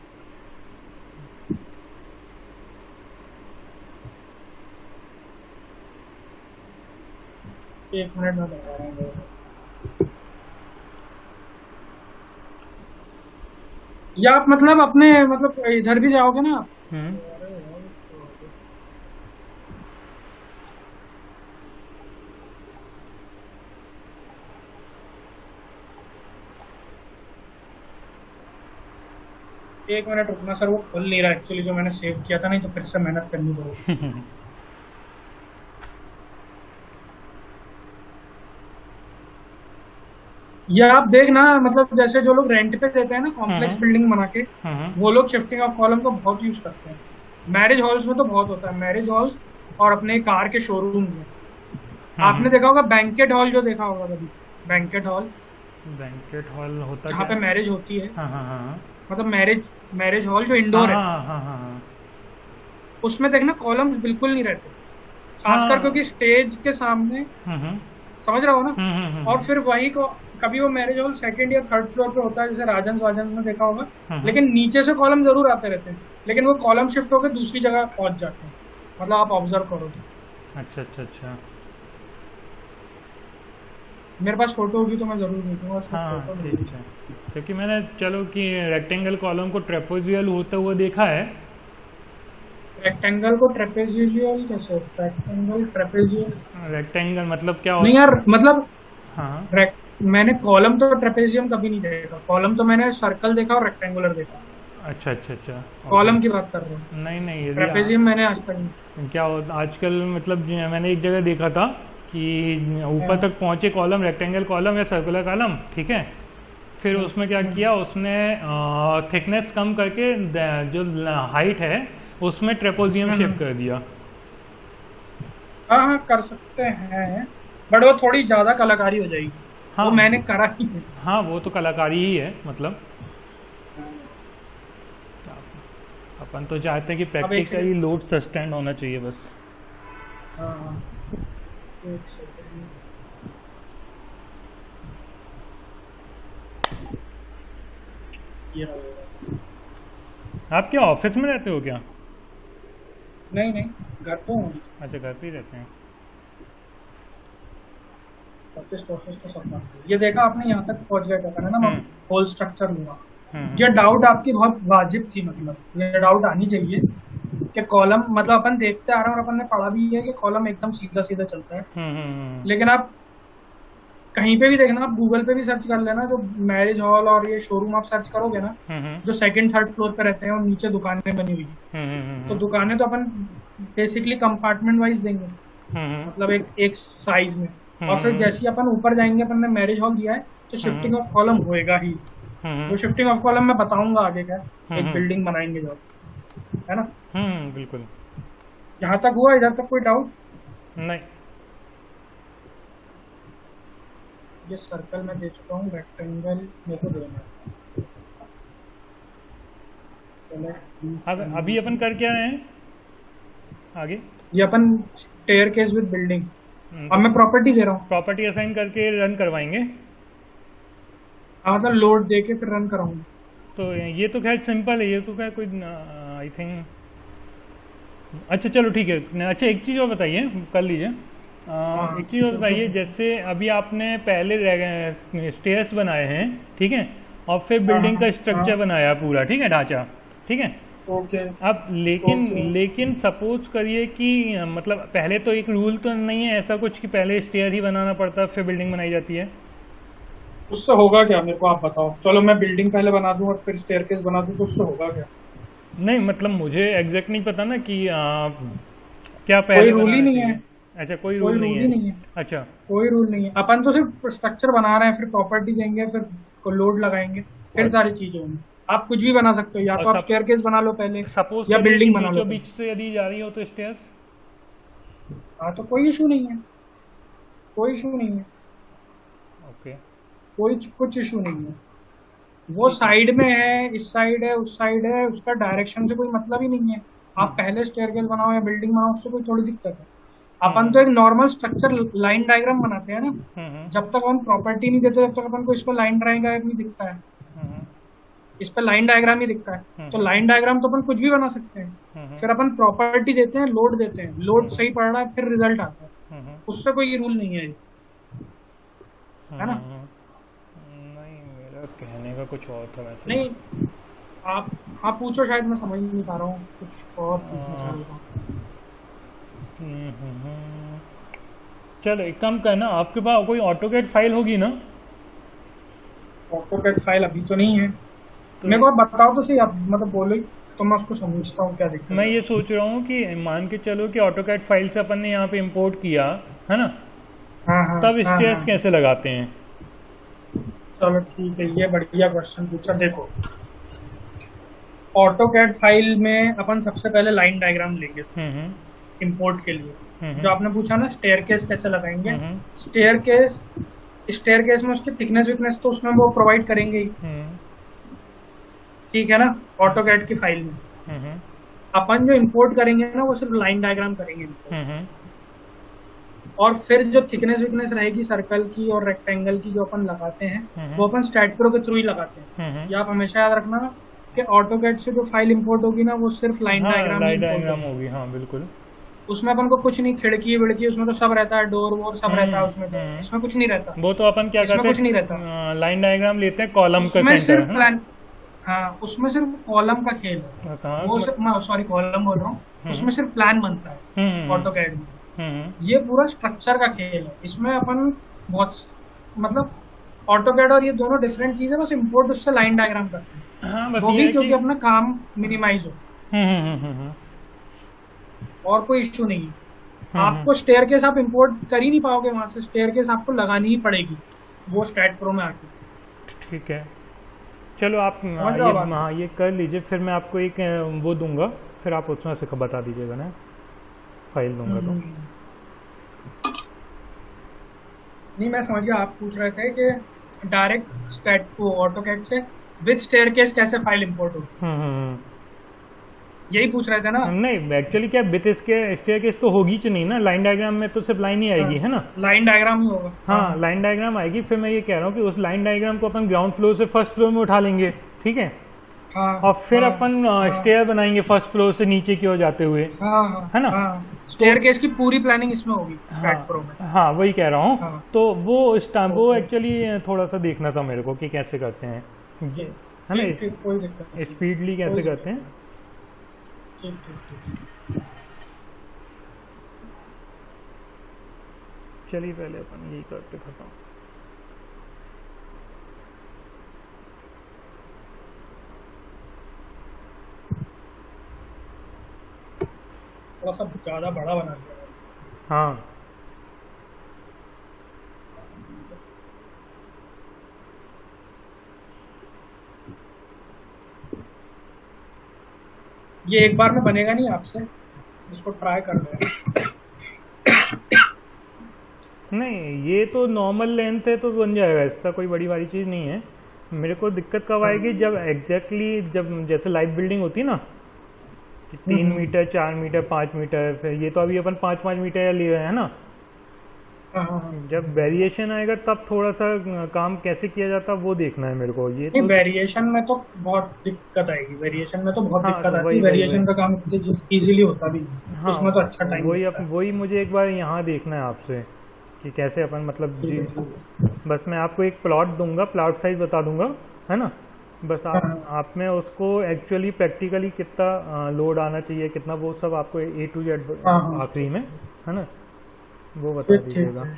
Speaker 1: एक मिनट में बता रहा हूँ। या आप मतलब अपने मतलब इधर भी जाओगे ना आप, एक मिनट रुकना सर, वो खुल नहीं रहा एक्चुअली, जो मैंने सेव किया था, नहीं तो फिर से मेहनत करनी पड़ेगी। या आप देखना, मतलब जैसे जो लोग रेंट पे देते हैं ना कॉम्प्लेक्स बिल्डिंग बना के, वो लोग शिफ्टिंग ऑफ कॉलम को बहुत यूज करते हैं। मैरिज हॉल्स में तो बहुत होता है, मैरिज हॉल्स और अपने कार के शोरूम में। आपने देखा होगा बैंकेट हॉल, जो देखा होगा कभी, बैंकेट हॉल
Speaker 2: होता
Speaker 1: जहाँ पे
Speaker 2: क्या?
Speaker 1: मैरिज होती है,
Speaker 2: हाँ हाँ हाँ
Speaker 1: मतलब मैरिज हॉल जो इंडोर है,
Speaker 2: हाँ हाँ हाँ हाँ,
Speaker 1: उसमें देखना कॉलम्स बिल्कुल नहीं रहते, खासकर क्योंकि स्टेज के सामने, समझ रहा हो ना। और फिर वही को कभी वो मैरिज हॉल सेकंड या थर्ड फ्लोर पे होता है, जैसे राजन वाजन में देखा होगा, लेकिन नीचे से कॉलम जरूर आते रहते हैं, लेकिन वो कॉलम शिफ्ट होकर दूसरी जगह पहुंच जाते हैं। मतलब आप ऑब्जर्व करो तो।
Speaker 2: अच्छा अच्छा अच्छा।
Speaker 1: मेरे पास फोटो होगी तो मैं जरूर भेजूंगा, उसमें
Speaker 2: हाँ
Speaker 1: फोटो
Speaker 2: ठीक
Speaker 1: भेजूंगा।
Speaker 2: है, क्योंकि मैंने चलो कि रेक्टेंगल कॉलम को ट्रेपेजियल होता हुआ देखा है।
Speaker 1: रेक्टेंगल को ट्रेपेजियल कैसे? रेक्टेंगल ट्रेपेजियल
Speaker 2: रेक्टेंगल मतलब क्या
Speaker 1: नहीं
Speaker 2: होता?
Speaker 1: यार, मतलब
Speaker 2: हाँ।
Speaker 1: रेक मैंने कॉलम तो ट्रेपेजियम कभी नहीं देखा। कॉलम तो मैंने सर्कल देखा और रेक्टेंगुलर देखा।
Speaker 2: अच्छा अच्छा अच्छा। ओके।
Speaker 1: कॉलम की बात कर रहा हूँ।
Speaker 2: नहीं नहीं, यदि
Speaker 1: ट्रेपेजियम मैंने आज तक नहीं।
Speaker 2: क्या होता आजकल, मतलब मैंने एक जगह देखा था कि ऊपर
Speaker 1: हाँ,
Speaker 2: तक पहुंचे कॉलम, रेक्टेंगल कॉलम या सर्कुलर कॉलम, ठीक है, फिर
Speaker 1: हाँ,
Speaker 2: उसमें क्या
Speaker 1: हाँ,
Speaker 2: किया उसने, थिकनेस कम करके जो हाइट है उसमें ट्रेपोजियम
Speaker 1: हाँ,
Speaker 2: शेप कर दिया।
Speaker 1: हाँ, हाँ, कर सकते हैं। बट वो थोड़ी ज्यादा कलाकारी हो जाएगी।
Speaker 2: हाँ
Speaker 1: वो मैंने करा ही नहीं।
Speaker 2: हाँ, वो तो कलाकारी ही है मतलब। अपन तो चाहते हैं कि
Speaker 1: अब एक
Speaker 2: प्रैक्टिकली
Speaker 1: सेकंड।
Speaker 2: लोड सस्टेन होना चाहिए बस।
Speaker 1: हाँ, हाँ, एक सेकंड। ये रहा।
Speaker 2: आप क्या ऑफिस में रहते हो क्या?
Speaker 1: नहीं नहीं, घर पे हूँ।
Speaker 2: अच्छा, घर पे ही रहते हैं।
Speaker 1: ऑफिस ऑफिस तो सब बात है। ये देखा आपने, यहाँ तक पहुंच गया, क्या करना ना, मैं
Speaker 2: हम्म
Speaker 1: होल स्ट्रक्चर लूंगा।
Speaker 2: हम्म
Speaker 1: ये डाउट आपकी बहुत वाजिब थी, मतलब ये डाउट आनी चाहिए कि कॉलम, मतलब अपन देखते आ रहे हैं और अपन ने पढ़ा भी है कि कॉलम एकदम सीधा सीधा चलता है।
Speaker 2: हम्म हम्म
Speaker 1: लेकिन आप कहीं पे भी देखना, आप गूगल पे भी सर्च कर लेना, जो मैरिज हॉल और ये शोरूम आप सर्च करोगे ना,
Speaker 2: हम्म
Speaker 1: जो सेकंड थर्ड फ्लोर पे रहते हैं और नीचे दुकानें बनी हुई हैं, तो
Speaker 2: हम्म
Speaker 1: दुकानें तो अपन बेसिकली कंपार्टमेंट वाइज देंगे,
Speaker 2: हम्म
Speaker 1: मतलब एक एक साइज में। और फिर
Speaker 2: हम्म
Speaker 1: जैसे ही अपन ऊपर जाएंगे, अपन ने मैरिज हॉल दिया है, तो शिफ्टिंग ऑफ कॉलम होएगा ही।
Speaker 2: हम्म
Speaker 1: जो शिफ्टिंग ऑफ कॉलम मैं बताऊंगा आगे क्या, एक
Speaker 2: हम्म
Speaker 1: बिल्डिंग बनाएंगे जब, है ना।
Speaker 2: बिल्कुल।
Speaker 1: यहाँ तक हुआ, इधर तक कोई डाउट?
Speaker 2: नहीं।
Speaker 1: ये सर्कल मैं दे चुका हूँ, रेक्टेंगल मेरे को देना है।
Speaker 2: अब अभी अपन कर क्या रहे हैं आगे?
Speaker 1: ये अपन स्टेयर केस विद बिल्डिंग। अब मैं प्रॉपर्टी दे रहा हूँ।
Speaker 2: प्रॉपर्टी असाइन करके रन करवाएंगे।
Speaker 1: हाँ, मतलब लोड दे के फिर रन कराऊंगा।
Speaker 2: तो ये तो खैर सिंपल है, ये तो खैर कोई आई थिंक। अच्छा चलो ठीक है। अच्छा एक चीज़ और बताइए, कर लीजिए।
Speaker 1: हाँ,
Speaker 2: एक चीज़ और
Speaker 1: पूछो।
Speaker 2: बताइए, जैसे अभी आपने पहले स्टेयर्स बनाए हैं, ठीक है, और फिर
Speaker 1: हाँ,
Speaker 2: बिल्डिंग का
Speaker 1: हाँ,
Speaker 2: स्ट्रक्चर
Speaker 1: हाँ,
Speaker 2: बनाया पूरा, ठीक है, ढांचा, ठीक है।
Speaker 1: ओके,
Speaker 2: अब लेकिन
Speaker 1: ओके।
Speaker 2: लेकिन सपोज करिए कि मतलब पहले तो एक रूल तो नहीं है ऐसा कुछ कि पहले स्टेयर ही बनाना पड़ता है फिर बिल्डिंग बनाई जाती है।
Speaker 1: उससे होगा क्या, मेरे को आप बताओ। चलो मैं बिल्डिंग पहले बना दूं और फिर स्टेयरकेस बना दूं, तो उससे होगा क्या?
Speaker 2: नहीं मतलब मुझे एग्जैक्ट नहीं पता ना कि क्या
Speaker 1: कोई
Speaker 2: पहले
Speaker 1: रूल ही
Speaker 2: बनाना
Speaker 1: नहीं है।
Speaker 2: चाहिए। अच्छा, कोई
Speaker 1: कोई
Speaker 2: रूल नहीं
Speaker 1: रूल ही
Speaker 2: है।
Speaker 1: नहीं है।
Speaker 2: अच्छा।
Speaker 1: कोई रूल नहीं है। अपन तो सिर्फ स्ट्रक्चर बना रहे हैं, फिर प्रॉपर्टी देंगे, फिर लोड लगाएंगे, फिर
Speaker 2: और
Speaker 1: सारी चीजें होंगी। आप कुछ भी बना सकते हो, या
Speaker 2: और
Speaker 1: तो आप स्टेयरकेस बना लो पहले,
Speaker 2: सपोज
Speaker 1: या
Speaker 2: करिए कि
Speaker 1: बिल्डिंग बना लो
Speaker 2: बीचों
Speaker 1: पहले।
Speaker 2: बीच से यदि जा रही हो तो स्टेयर्स।
Speaker 1: हाँ, तो कोई इशू नहीं है। कोई इशू नहीं है।
Speaker 2: ओके।
Speaker 1: कोई कुछ इशू नहीं है। वो
Speaker 2: ठीक है।
Speaker 1: साइड में है, इस साइड है, उस साइड है, उसका डायरेक्शन से कोई मतलब ही नहीं है। आप पहले स्टेयरकेस बनाओ या बिल्डिंग बनाओ, उससे कोई थोड़ी दिक्कत है। अपन तो एक नॉर्मल स्ट्रक्चर लाइन डायग्राम बनाते हैं ना।
Speaker 2: हम्म
Speaker 1: जब तक हम प्रॉपर्टी नहीं देते, तब तक अपन को इस पर लाइन डायग्राम ही दिखता है।
Speaker 2: हम्म
Speaker 1: इस पर लाइन डायग्राम ही दिखता है, तो लाइन डायग्राम तो अपन कुछ भी बना सकते हैं।
Speaker 2: हम्म
Speaker 1: फिर अपन प्रॉपर्टी देते हैं, लोड देते हैं, लोड सही पड़ रहा है, फिर रिजल्ट आता है।
Speaker 2: हम्म
Speaker 1: उससे कोई रूल नहीं है, है ना।
Speaker 2: नहीं, मेरा कहने का कुछ और था वैसे।
Speaker 1: नहीं, आप पूछो, शायद मैं समझ नहीं पा रहा हूँ, कुछ और पूछना चाह रहा हूँ।
Speaker 2: हम्म। चलो एक काम करना, आपके पास कोई ऑटोकैड फाइल होगी ना?
Speaker 1: ऑटोकैड फाइल अभी तो नहीं है।
Speaker 2: तो
Speaker 1: मेरे को आप बताओ तो सही, आप मतलब बोलो, तो मैं उसको समझता हूँ क्या दिक्कत
Speaker 2: मैं
Speaker 1: है।
Speaker 2: ये सोच रहा हूँ कि मान के चलो कि ऑटोकैड फाइल से अपन ने यहाँ पे इंपोर्ट किया, है ना,
Speaker 1: हाँ, हाँ,
Speaker 2: तब
Speaker 1: हाँ,
Speaker 2: स्टेयर्स
Speaker 1: हाँ।
Speaker 2: कैसे लगाते हैं?
Speaker 1: चलो ठीक है, ये बढ़िया क्वेश्चन पूछा। देखो, ऑटोकैड फाइल में अपन सबसे पहले लाइन डायग्राम लेंगे
Speaker 2: हम्म
Speaker 1: इंपोर्ट के लिए।
Speaker 2: हम्म
Speaker 1: जो आपने पूछा ना, स्टेयरकेस कैसे लगाएंगे।
Speaker 2: हम्म
Speaker 1: स्टेयरकेस स्टेयरकेस में उसकी थिकनेस विकनेस तो उसमें वो प्रोवाइड करेंगे ही,
Speaker 2: हम्म
Speaker 1: ठीक है ना, ऑटोकैड की फाइल में।
Speaker 2: हम्म
Speaker 1: अपन जो इंपोर्ट करेंगे ना, वो सिर्फ लाइन डायग्राम करेंगे import।
Speaker 2: हम्म
Speaker 1: और फिर जो थिकनेस विकनेस रहेगी सर्कल की और रेक्टेंगल की, जो अपन लगाते हैं,
Speaker 2: हम्म
Speaker 1: वो अपन स्टैट प्रो के थ्रू ही लगाते हैं।
Speaker 2: हम्म
Speaker 1: ये आप हमेशा याद रखना कि ऑटोकैड से जो फाइल इंपोर्ट होगी ना, वो सिर्फ लाइन
Speaker 2: हाँ,
Speaker 1: डायग्राम ही
Speaker 2: लाइन
Speaker 1: इंपोर्ट
Speaker 2: डायग्राम
Speaker 1: होगी।
Speaker 2: होगी, हाँ बिल्कुल।
Speaker 1: उसमें अपन को कुछ नहीं, खिड़की विड़की उसमें तो सब रहता है, डोर वोर सब रहता है उसमें, तो इसमें कुछ नहीं रहता,
Speaker 2: वो तो अपन क्या
Speaker 1: इसमें
Speaker 2: करते
Speaker 1: कुछ नहीं रहता।
Speaker 2: हैं, लाइन डायग्राम लेते हैं कॉलम का
Speaker 1: उसमें
Speaker 2: सेंटर
Speaker 1: सिर्फ
Speaker 2: है ना।
Speaker 1: प्लान, हाँ उसमें सिर्फ कॉलम का खेल है।
Speaker 2: कहाँ
Speaker 1: वो सिर्फ, मैं सॉरी कॉलम बोल रहा हूँ,
Speaker 2: हम्म
Speaker 1: उसमें सिर्फ प्लान बनता है
Speaker 2: हम्म
Speaker 1: ऑटो कैड में।
Speaker 2: हम्म
Speaker 1: ये पूरा स्ट्रक्चर का खेल है, इसमें अपन बहुत, मतलब ऑटो कैड और ये दोनों डिफरेंट चीजें, बस इम्पोर्ट उससे लाइन डायग्राम करते हैं,
Speaker 2: हाँ बस
Speaker 1: वो
Speaker 2: ये
Speaker 1: भी
Speaker 2: है कि
Speaker 1: क्योंकि अपना काम मिनिमाइज हो,
Speaker 2: हम्म।
Speaker 1: और कोई इश्यू नहीं है।
Speaker 2: हम्म।
Speaker 1: आपको स्टेयरकेस आप इंपोर्ट कर ही नहीं पाओगे वहां से, स्टेयरकेस आपको लगानी ही पड़ेगी वो स्टैट प्रो में आके।
Speaker 2: ठीक है, चलो आप
Speaker 1: समझ रहे हो बात?
Speaker 2: हाँ ये कर लीजिए, फिर मैं आपको एक वो दूंगा, फिर आप उसमें से बता दीजिएगा ना, फाइल दूंगा तो।
Speaker 1: नहीं मैं समझ गया, आप पूछ रहे थे कि डायरेक्ट स्टैट को ऑटो कैड से विद स्टेयरकेस कैसे फाइल इंपोर्ट होगी,
Speaker 2: हम्म।
Speaker 1: यही पूछ रहे थे ना?
Speaker 2: नहीं एक्चुअली क्या विथ इसके स्टेयरकेस तो होगी च नहीं ना, लाइन डायग्राम में तो सिर्फ लाइन ही आएगी है ना।
Speaker 1: लाइन डायग्राम ही होगा।
Speaker 2: हाँ लाइन डायग्राम आएगी, फिर मैं ये कह रहा हूँ कि उस लाइन डायग्राम को अपन ग्राउंड फ्लोर से फर्स्ट फ्लोर में उठा लेंगे, ठीक है,
Speaker 1: हाँ
Speaker 2: और फिर
Speaker 1: हाँ
Speaker 2: अपन
Speaker 1: हाँ
Speaker 2: स्टेयर बनाएंगे फर्स्ट फ्लोर से नीचे की ओर जाते हुए,
Speaker 1: हाँ
Speaker 2: है ना।
Speaker 1: हाँ, स्टेयरकेस की पूरी प्लानिंग इसमें होगी
Speaker 2: हाँ
Speaker 1: स्टैट प्रो में।
Speaker 2: हाँ वही कह रहा हूँ।
Speaker 1: हाँ
Speaker 2: तो वो वो
Speaker 1: ओके,
Speaker 2: एक्चुअली थोड़ा सा देखना था मेरे को कि कैसे करते हैं है
Speaker 1: ठीक
Speaker 2: ना,
Speaker 1: ठीक, कोई दिक्कत नहीं,
Speaker 2: स्पीडली
Speaker 1: कोई
Speaker 2: कैसे
Speaker 1: दिक्कत
Speaker 2: करते हैं।
Speaker 1: नहीं। ठीक ठीक ठीक।
Speaker 2: चलिए पहले अपन यही करते खत्म।
Speaker 1: थोड़ा सा ज्यादा बड़ा बना दिया है।
Speaker 2: हाँ
Speaker 1: ये एक बार में बनेगा नहीं आपसे, इसको ट्राई कर रहे हैं।
Speaker 2: नहीं ये तो नॉर्मल लेंथ है तो बन जाएगा, इसका कोई बड़ी वाली चीज़ नहीं है। मेरे को दिक्कत कब आएगी, जब जब जैसे लाइव बिल्डिंग होती है ना कि 3 मीटर 4 मीटर 5 मीटर, फिर ये तो अभी अपन 5 5 मीटर लिए हैं ना,
Speaker 1: हाँ हाँ हाँ।
Speaker 2: जब वेरिएशन आएगा तब थोड़ा सा काम कैसे किया जाता है वो देखना है मेरे को। ये
Speaker 1: नहीं
Speaker 2: तो
Speaker 1: वेरिएशन में तो बहुत दिक्कत आएगी, वेरिएशन में तो बहुत
Speaker 2: हाँ
Speaker 1: दिक्कत
Speaker 2: तो
Speaker 1: आती
Speaker 2: वही
Speaker 1: है,
Speaker 2: वही
Speaker 1: वेरिएशन
Speaker 2: वही
Speaker 1: का काम इजीली होता भी नहीं,
Speaker 2: हाँ
Speaker 1: उसमें तो अच्छा टाइम
Speaker 2: वही
Speaker 1: लगता है।
Speaker 2: वही मुझे एक बार यहाँ देखना है आपसे कि कैसे अपन मतलब
Speaker 1: ठीक
Speaker 2: जी।
Speaker 1: है ठीक है।
Speaker 2: बस मैं आपको एक प्लॉट दूंगा, प्लॉट साइज बता दूंगा, है ना। बस
Speaker 1: हाँ हाँ,
Speaker 2: आप में उसको एक्चुअली प्रैक्टिकली कितना लोड आना चाहिए, कितना, वो सब आपको A to Z
Speaker 1: हाँ हाँ,
Speaker 2: आखिरी में, है ना, वो बता
Speaker 1: ठीक ठीक
Speaker 2: दीजिएगा।
Speaker 1: है।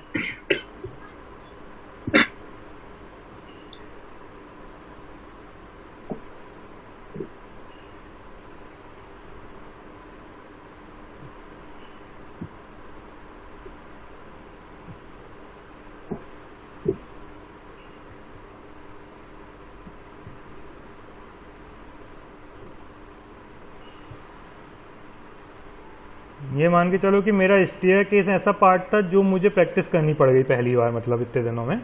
Speaker 2: ये मान के चलो कि मेरा स्टेयर केस ऐसा पार्ट था जो मुझे प्रैक्टिस करनी पड़ गई पहली बार, मतलब इतने दिनों में।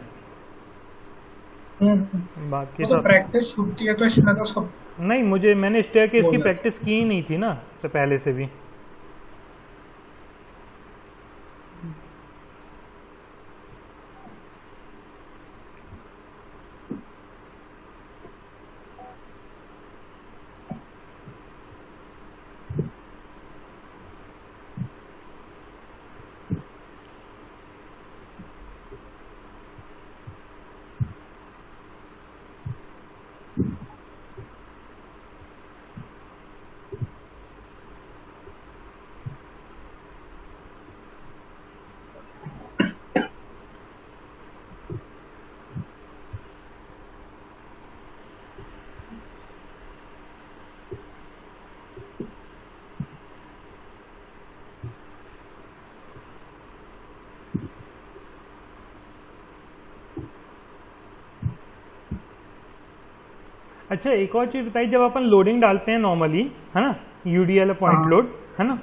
Speaker 2: बाकी
Speaker 1: वो तो
Speaker 2: सब
Speaker 1: प्रैक्टिस छूटती है तो इसमें तो सब
Speaker 2: नहीं, मैंने स्टेयर केस
Speaker 1: हो
Speaker 2: की
Speaker 1: जाता है।
Speaker 2: प्रैक्टिस की ही नहीं थी ना तो पहले से भी। अच्छा एक और चीज़ बताइए, जब अपन लोडिंग डालते हैं नॉर्मली, है ना, UDL पॉइंट
Speaker 1: हाँ
Speaker 2: लोड, है ना,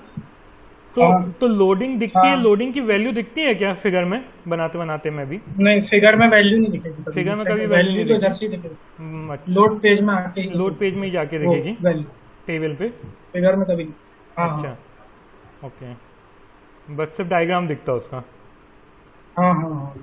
Speaker 1: हाँ
Speaker 2: तो लोडिंग दिखती है,
Speaker 1: हाँ।
Speaker 2: लोडिंग की वैल्यू दिखती है क्या फिगर में बनाते बनाते में भी?
Speaker 1: नहीं फिगर में वैल्यू नहीं दिखेगी कभी
Speaker 2: फिगर में
Speaker 1: भी,
Speaker 2: कभी वैल्यू नहीं
Speaker 1: वैल्यू तो इधर से
Speaker 2: दिखती।
Speaker 1: ही दिखेगी,
Speaker 2: अच्छा,
Speaker 1: लोड पेज में आके ही
Speaker 2: लोड पेज में ही जाके
Speaker 1: दिखेगी वो
Speaker 2: दिखेगी
Speaker 1: वैल्यू,
Speaker 2: टेबल पे।
Speaker 1: फिगर में कभी नहीं। हाँ
Speaker 2: अच्छा
Speaker 1: हाँ
Speaker 2: ओके, बस सिर्फ डायग्राम दिखता है उसका।
Speaker 1: हाँ हाँ हाँ।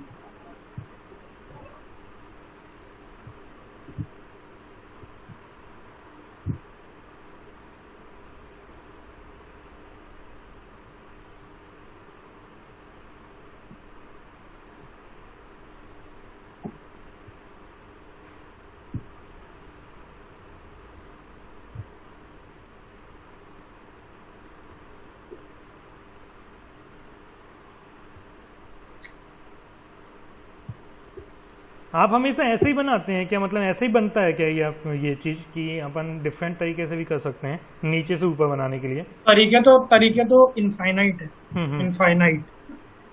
Speaker 2: आप हमेशा ऐसे ही बनाते हैं क्या, मतलब ऐसे ही बनता है क्या ये आप ये चीज़ कि अपन डिफरेंट तरीके से भी कर सकते हैं नीचे से ऊपर बनाने के लिए?
Speaker 1: तरीके तो इनफाइनाइट है,
Speaker 2: हम्म
Speaker 1: इनफाइनाइट।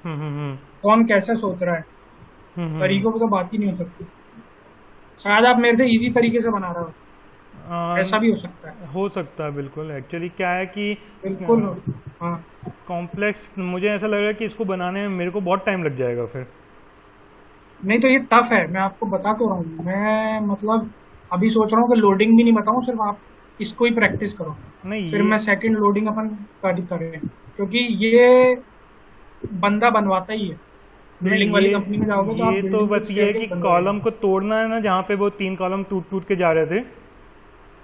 Speaker 2: हम्म हम्म हम्म
Speaker 1: कौन कैसे सोच रहा है,
Speaker 2: हम्म।
Speaker 1: तरीकों की तो बात ही नहीं हो सकती। शायद आप मेरे से इजी तरीके से बना रहे हो, ऐसा भी हो सकता है।
Speaker 2: हो सकता है बिल्कुल। एक्चुअली क्या है कि
Speaker 1: बिल्कुल। हाँ।
Speaker 2: कॉम्प्लेक्स मुझे ऐसा लग रहा है कि इसको बनाने में मेरे को बहुत टाइम लग जाएगा फिर।
Speaker 1: नहीं तो ये टफ है, मैं आपको बता तो रहा हूँ। मैं मतलब अभी सोच रहा हूँ कि लोडिंग भी नहीं बताऊँ, सिर्फ आप इसको ही प्रैक्टिस करो।
Speaker 2: नहीं
Speaker 1: फिर
Speaker 2: ये
Speaker 1: मैं सेकंड लोडिंग अपन करें, क्योंकि ये बंदा बनवाता ही है।
Speaker 2: नहीं
Speaker 1: बिल्डिंग वाली कंपनी में जाओगे तो आप
Speaker 2: ये तो
Speaker 1: बिल्डिंग के
Speaker 2: बस ये है
Speaker 1: स्टेयरकेस
Speaker 2: कि
Speaker 1: बनवाओगे।
Speaker 2: कॉलम को तोड़ना है ना, जहाँ पे वो 3 कॉलम टूट टूट के जा रहे थे,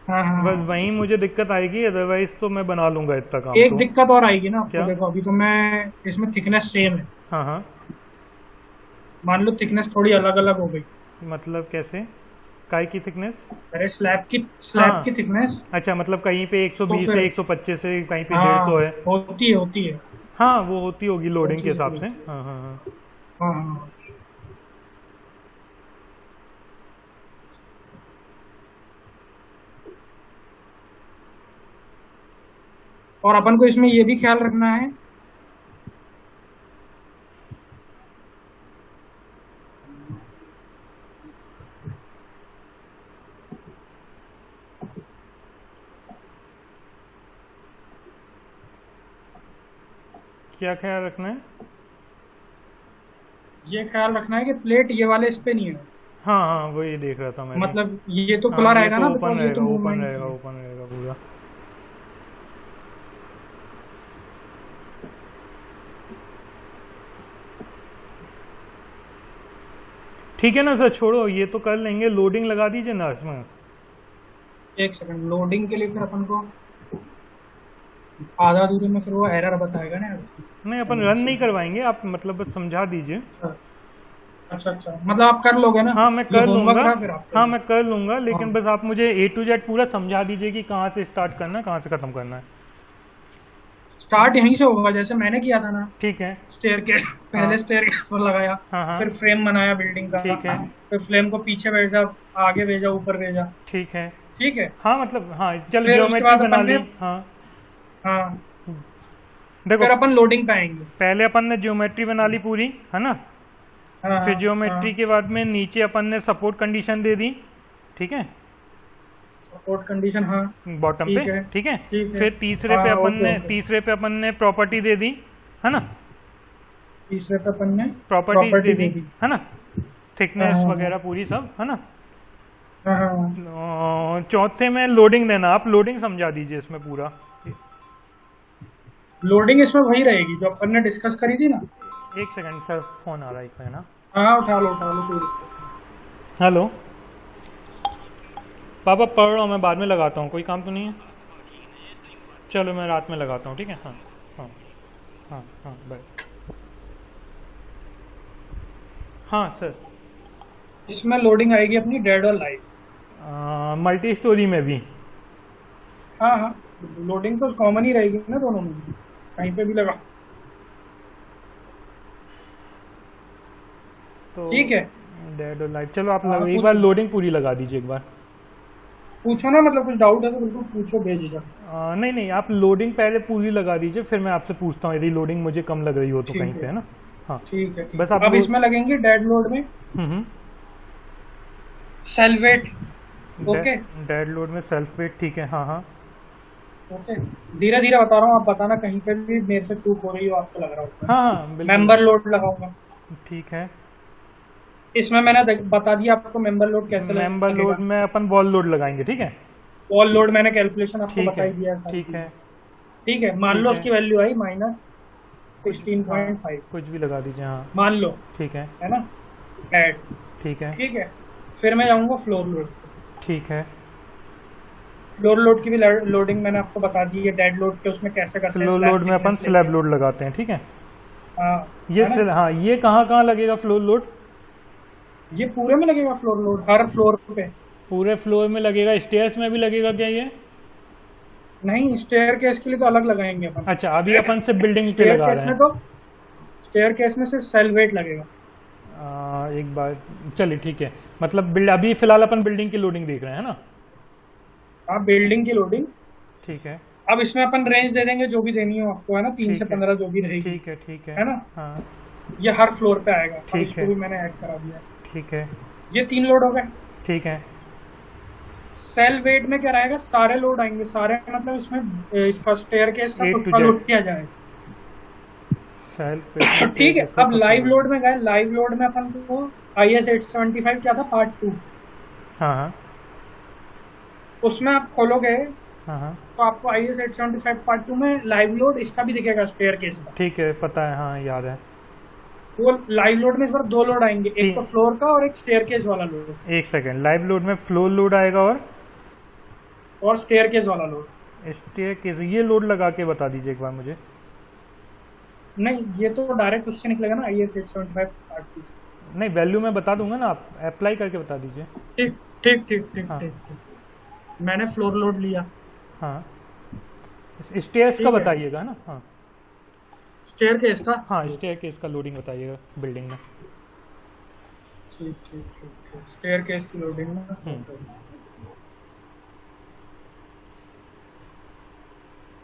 Speaker 1: हाँ हाँ
Speaker 2: बस
Speaker 1: हाँ।
Speaker 2: वहीं मुझे दिक्कत आएगी। अदरवाइज तो मैं बना लूंगा इतना काम
Speaker 1: एक
Speaker 2: तो।
Speaker 1: दिक्कत और आएगी ना आपको,
Speaker 2: क्या?
Speaker 1: देखो अभी तो मैं इसमें थिकनेस सेम है,
Speaker 2: हाँ हाँ।
Speaker 1: मान लो थिकनेस थोड़ी अलग अलग हो गई।
Speaker 2: मतलब कैसे? काय की थिकनेस?
Speaker 1: अरे स्लैब की
Speaker 2: हाँ।
Speaker 1: थिकनेस।
Speaker 2: अच्छा, मतलब कहीं पे
Speaker 1: तो
Speaker 2: 120
Speaker 1: फिर
Speaker 2: है, 125 है, कहीं पे
Speaker 1: हाँ
Speaker 2: 150 है।
Speaker 1: होती है
Speaker 2: हाँ वो होती होगी लोडिंग के
Speaker 1: होती
Speaker 2: हिसाब
Speaker 1: है।
Speaker 2: से। हाँ हाँ हाँ।
Speaker 1: हाँ हाँ। और अपन को इसमें ये भी ख्याल रखना है,
Speaker 2: क्या ख्याल रखना है?
Speaker 1: कि प्लेट ये वाले इस पे नहीं है।
Speaker 2: हाँ हाँ वही देख रहा था मैं भी।
Speaker 1: मतलब ये तो
Speaker 2: हाँ
Speaker 1: खुला
Speaker 2: ये
Speaker 1: रहेगा
Speaker 2: तो
Speaker 1: ना,
Speaker 2: ओपन
Speaker 1: बिकॉज ये तो
Speaker 2: रहेगा, ओपन
Speaker 1: मूवमेंट
Speaker 2: रहेगा,
Speaker 1: है।
Speaker 2: ओपन रहेगा पूरा। ठीक है ना सर, छोड़ो ये तो कर लेंगे। लोडिंग लगा दीजिए ना इसमें।
Speaker 1: एक सेकंड, लोडिंग के लिए फिर अपन को आधा दूरी में फिर वो एरर बताएगा ना।
Speaker 2: नहीं अपन रन नहीं करवाएंगे, आप मतलब बस समझा दीजिए।
Speaker 1: अच्छा अच्छा अच्छा, मतलब आप कर लोगे ना,
Speaker 2: हाँ मैं
Speaker 1: ये
Speaker 2: कर लूंगा।
Speaker 1: होमवर्क रहा फिर आपके
Speaker 2: हाँ
Speaker 1: लिए।
Speaker 2: मैं कर लूंगा, लेकिन
Speaker 1: हाँ
Speaker 2: बस आप मुझे A to Z पूरा समझा दीजिए कि कहाँ से स्टार्ट करना है, कहाँ से खत्म करना है।
Speaker 1: स्टार्ट यहीं से होगा जैसे मैंने किया था ना।
Speaker 2: ठीक है।
Speaker 1: स्टेयर के
Speaker 2: हाँ
Speaker 1: पहले स्टेयर पर लगाया,
Speaker 2: हाँ हाँ।
Speaker 1: फिर फ्रेम बनाया बिल्डिंग का,
Speaker 2: ठीक है।
Speaker 1: फिर फ्रेम को पीछे भेजा, आगे भेजा, ऊपर भेजा।
Speaker 2: ठीक है।
Speaker 1: ठीक है।
Speaker 2: हाँ मतलब हाँ चलो
Speaker 1: फिर उसके
Speaker 2: ज्योमेट्री
Speaker 1: बाद
Speaker 2: बना
Speaker 1: अपन ने,
Speaker 2: ली। हाँ
Speaker 1: हाँ,
Speaker 2: देखो,
Speaker 1: फिर अपन लोडिंग पे आएंगे।
Speaker 2: पहले अपन ने ज्योमेट्री बना ली पूरी, है ना।
Speaker 1: हाँ
Speaker 2: फिर
Speaker 1: हाँ
Speaker 2: ज्योमेट्री
Speaker 1: हाँ।
Speaker 2: के बाद में नीचे अपन ने सपोर्ट कंडीशन दे दी। ठीक है,
Speaker 1: सपोर्ट कंडीशन, हाँ।
Speaker 2: बॉटम पे।
Speaker 1: ठीक है
Speaker 2: ठीक है।
Speaker 1: ठीक है।
Speaker 2: फिर तीसरे पे
Speaker 1: हाँ
Speaker 2: अपन
Speaker 1: ओके
Speaker 2: ने
Speaker 1: ओके।
Speaker 2: प्रॉपर्टी दे दी, है ना।
Speaker 1: तीसरे पे अपन ने
Speaker 2: प्रॉपर्टीज दे
Speaker 1: प्रॉपर्टी
Speaker 2: दी,
Speaker 1: दे दी।
Speaker 2: है ना।
Speaker 1: हाँ
Speaker 2: थिकनेस
Speaker 1: हाँ
Speaker 2: वगैरह पूरी सब, है ना।
Speaker 1: हाँ हाँ हाँ।
Speaker 2: चौथे में लोडिंग देना। आप लोडिंग समझा दीजिए इसमें पूरा।
Speaker 1: लोडिंग इसमें वही रहेगी जो अपन ने डिस्कस करी थी ना।
Speaker 2: एक सेकंड सर, फोन आ रहा है एक सेकंड। हाँ
Speaker 1: हाँ उठा लो कोई दिक्कत
Speaker 2: हेलो पापा, पढ़ रहा हूँ मैं, बाद में लगाता हूँ। कोई काम तो नहीं है? चलो मैं रात में लगाता हूँ, ठीक है। हाँ हाँ हाँ हाँ बाय। हाँ सर।
Speaker 1: नहीं। इसमें लोडिंग आएगी अपनी डेड और लाइव।
Speaker 2: मल्टी स्टोरी में भी?
Speaker 1: हाँ हाँ, लोडिंग तो कॉमन ही रहेगी ना दोनों में, कहीं पे भी लगा।
Speaker 2: तो
Speaker 1: ठीक है।
Speaker 2: डेड और लाइव, चलो आप
Speaker 1: हाँ
Speaker 2: एक
Speaker 1: कुछ
Speaker 2: बार लोडिंग पूरी लगा दीजिए एक बार।
Speaker 1: पूछो ना, मतलब कुछ डाउट है तो बिल्कुल पूछो बेझिझक।
Speaker 2: नहीं नहीं, आप लोडिंग पहले पूरी लगा दीजिए, फिर मैं आपसे पूछता हूँ यदि लोडिंग मुझे कम लग रही हो तो कहीं
Speaker 1: ठीक
Speaker 2: पे,
Speaker 1: है
Speaker 2: है ना। हाँ
Speaker 1: ठीक है
Speaker 2: बस
Speaker 1: ठीक है।
Speaker 2: आप
Speaker 1: अब इसमें लगेंगे डेड लोड में
Speaker 2: हम्म।
Speaker 1: सेल्वेट। ओके
Speaker 2: डेड लोड में सेल्फ वेट, ठीक है। हाँ हाँ
Speaker 1: ओके। धीरे धीरे बता रहा हूँ, आप बताना कहीं पे भी मेरे से चूक हो रही हो, आपको लग रहा होगा।
Speaker 2: हाँ हाँ बिल्कुल।
Speaker 1: मेंबर लोड लगाऊंगा
Speaker 2: ठीक है।
Speaker 1: इसमें, मैंने बता दिया आपको मेंबर लोड कैसे
Speaker 2: मेंबर
Speaker 1: लगेगा।
Speaker 2: लोड में अपन वॉल लोड लगाएंगे, ठीक है।
Speaker 1: वॉल लोड मैंने कैलकुलेशन आपको
Speaker 2: ठीक
Speaker 1: बता
Speaker 2: है।
Speaker 1: ही दिया है सारी
Speaker 2: ठीक है।
Speaker 1: चीजें। ठीक है, मान
Speaker 2: ठीक
Speaker 1: लो
Speaker 2: है।
Speaker 1: उसकी वैल्यू आई
Speaker 2: कुछ हाँ,
Speaker 1: -16.5,
Speaker 2: कुछ भी लगा दीजिए। हाँ
Speaker 1: मान लो,
Speaker 2: ठीक है।
Speaker 1: है ना, ऐड।
Speaker 2: ठीक है।
Speaker 1: ठीक है, फिर मैं जाऊंगा फ्लोर लोड।
Speaker 2: ठीक है।
Speaker 1: फ्लोर लोड की भी लोडिंग मैंने आपको बता दी है, डेड लोड के उसमें कैसे करते हैं।
Speaker 2: फ्लोर
Speaker 1: स्लैब
Speaker 2: लोड में अपन
Speaker 1: thickness
Speaker 2: स्लैब
Speaker 1: लेके।
Speaker 2: लोड लगाते हैं, ठीक है।
Speaker 1: हाँ
Speaker 2: ये
Speaker 1: है ना?
Speaker 2: हाँ ये कहाँ कहाँ लगेगा फ्लोर लोड?
Speaker 1: ये पूरे में लगेगा फ्लोर लोड, हर फ्लोर पे।
Speaker 2: पूरे फ्लोर में लगेगा? स्टेयर्स में भी लगेगा क्या ये?
Speaker 1: नहीं, स्टेयर केस के लिए तो अलग लगाएंगे अपन।
Speaker 2: अच्छा, अभी अपन से बिल्डिंग पे
Speaker 1: स्टेयर
Speaker 2: लगा
Speaker 1: केस
Speaker 2: रहे
Speaker 1: में
Speaker 2: हैं।
Speaker 1: तो स्टेयर केस में सिर्फ सेल वेट लगेगा।
Speaker 2: एक बार चलिए ठीक है, मतलब बिल्ड अभी फिलहाल अपन बिल्डिंग की लोडिंग देख रहे हैं ना।
Speaker 1: आप बिल्डिंग की लोडिंग,
Speaker 2: ठीक है
Speaker 1: अब इसमें अपन रेंज दे देंगे जो भी देनी हो आपको, है ना, 3 से 15 जो भी रहेगी,
Speaker 2: ठीक है ठीक है।
Speaker 1: है ना।
Speaker 2: हाँ
Speaker 1: ये हर फ्लोर पे आएगा, अब
Speaker 2: ठीक
Speaker 1: इसको
Speaker 2: है
Speaker 1: भी मैंने ऐड करा दिया।
Speaker 2: ठीक है
Speaker 1: ये 3 लोड हो गए।
Speaker 2: ठीक है।
Speaker 1: सेल वेट में क्या रहेगा, सारे लोड आएंगे, सारे मतलब इसमें इसका स्टेयर केस का
Speaker 2: ए
Speaker 1: खुद
Speaker 2: टू
Speaker 1: का
Speaker 2: जेड
Speaker 1: लोड किया जाएगा।
Speaker 2: सेल्फ
Speaker 1: ठीक है,
Speaker 2: इसका
Speaker 1: अब
Speaker 2: खुद का
Speaker 1: लाइव
Speaker 2: load।
Speaker 1: लोड में गए, लाइव लोड में अपन को IS 875 क्या था, पार्ट 2,
Speaker 2: हाँ हाँ
Speaker 1: उसमें आप खोलोगे
Speaker 2: हाँ हाँ
Speaker 1: तो आपको IS 875 पार्ट 2 में लाइव लोड इसका भी दिखेगा, स्टेयर केस का।
Speaker 2: ठीक है, पता है, हाँ याद है।
Speaker 1: वो लाइव लोड में इस बार 2 लोड आएंगे, एक तो
Speaker 2: तीन,
Speaker 1: फ्लोर का और एक स्टेयर केस वाला लोड,
Speaker 2: एक सेकेंड, लाइव लोड में फ्लोर लोड आएगा
Speaker 1: और स्टेयर केस वाला लोड।
Speaker 2: स्टेयर केस, ये लोड लगा के बता दीजिए एक बार मुझे।
Speaker 1: नहीं, ये तो डायरेक्ट उससे निकलेगा ना, IS 875 पार्ट 2 से।
Speaker 2: नहीं, वैल्यू मैं बता दूंगा ना, आप अप्लाई करके बता दीजिए।
Speaker 1: ठीक ठीक ठीक ठीक
Speaker 2: हाँ
Speaker 1: ठीक ठीक। मैंने फ्लोर लोड लिया।
Speaker 2: हाँ, स्टेयर्स का
Speaker 1: ठीक है,
Speaker 2: बताइएगा ना। हाँ
Speaker 1: स्टेयर केस का।
Speaker 2: हाँ, स्टेयर केस का लोडिंग बताइएगा बिल्डिंग में।
Speaker 1: ठीक ठीक ठीक ठीक, स्टेयर केस की लोडिंग में।
Speaker 2: हम्म,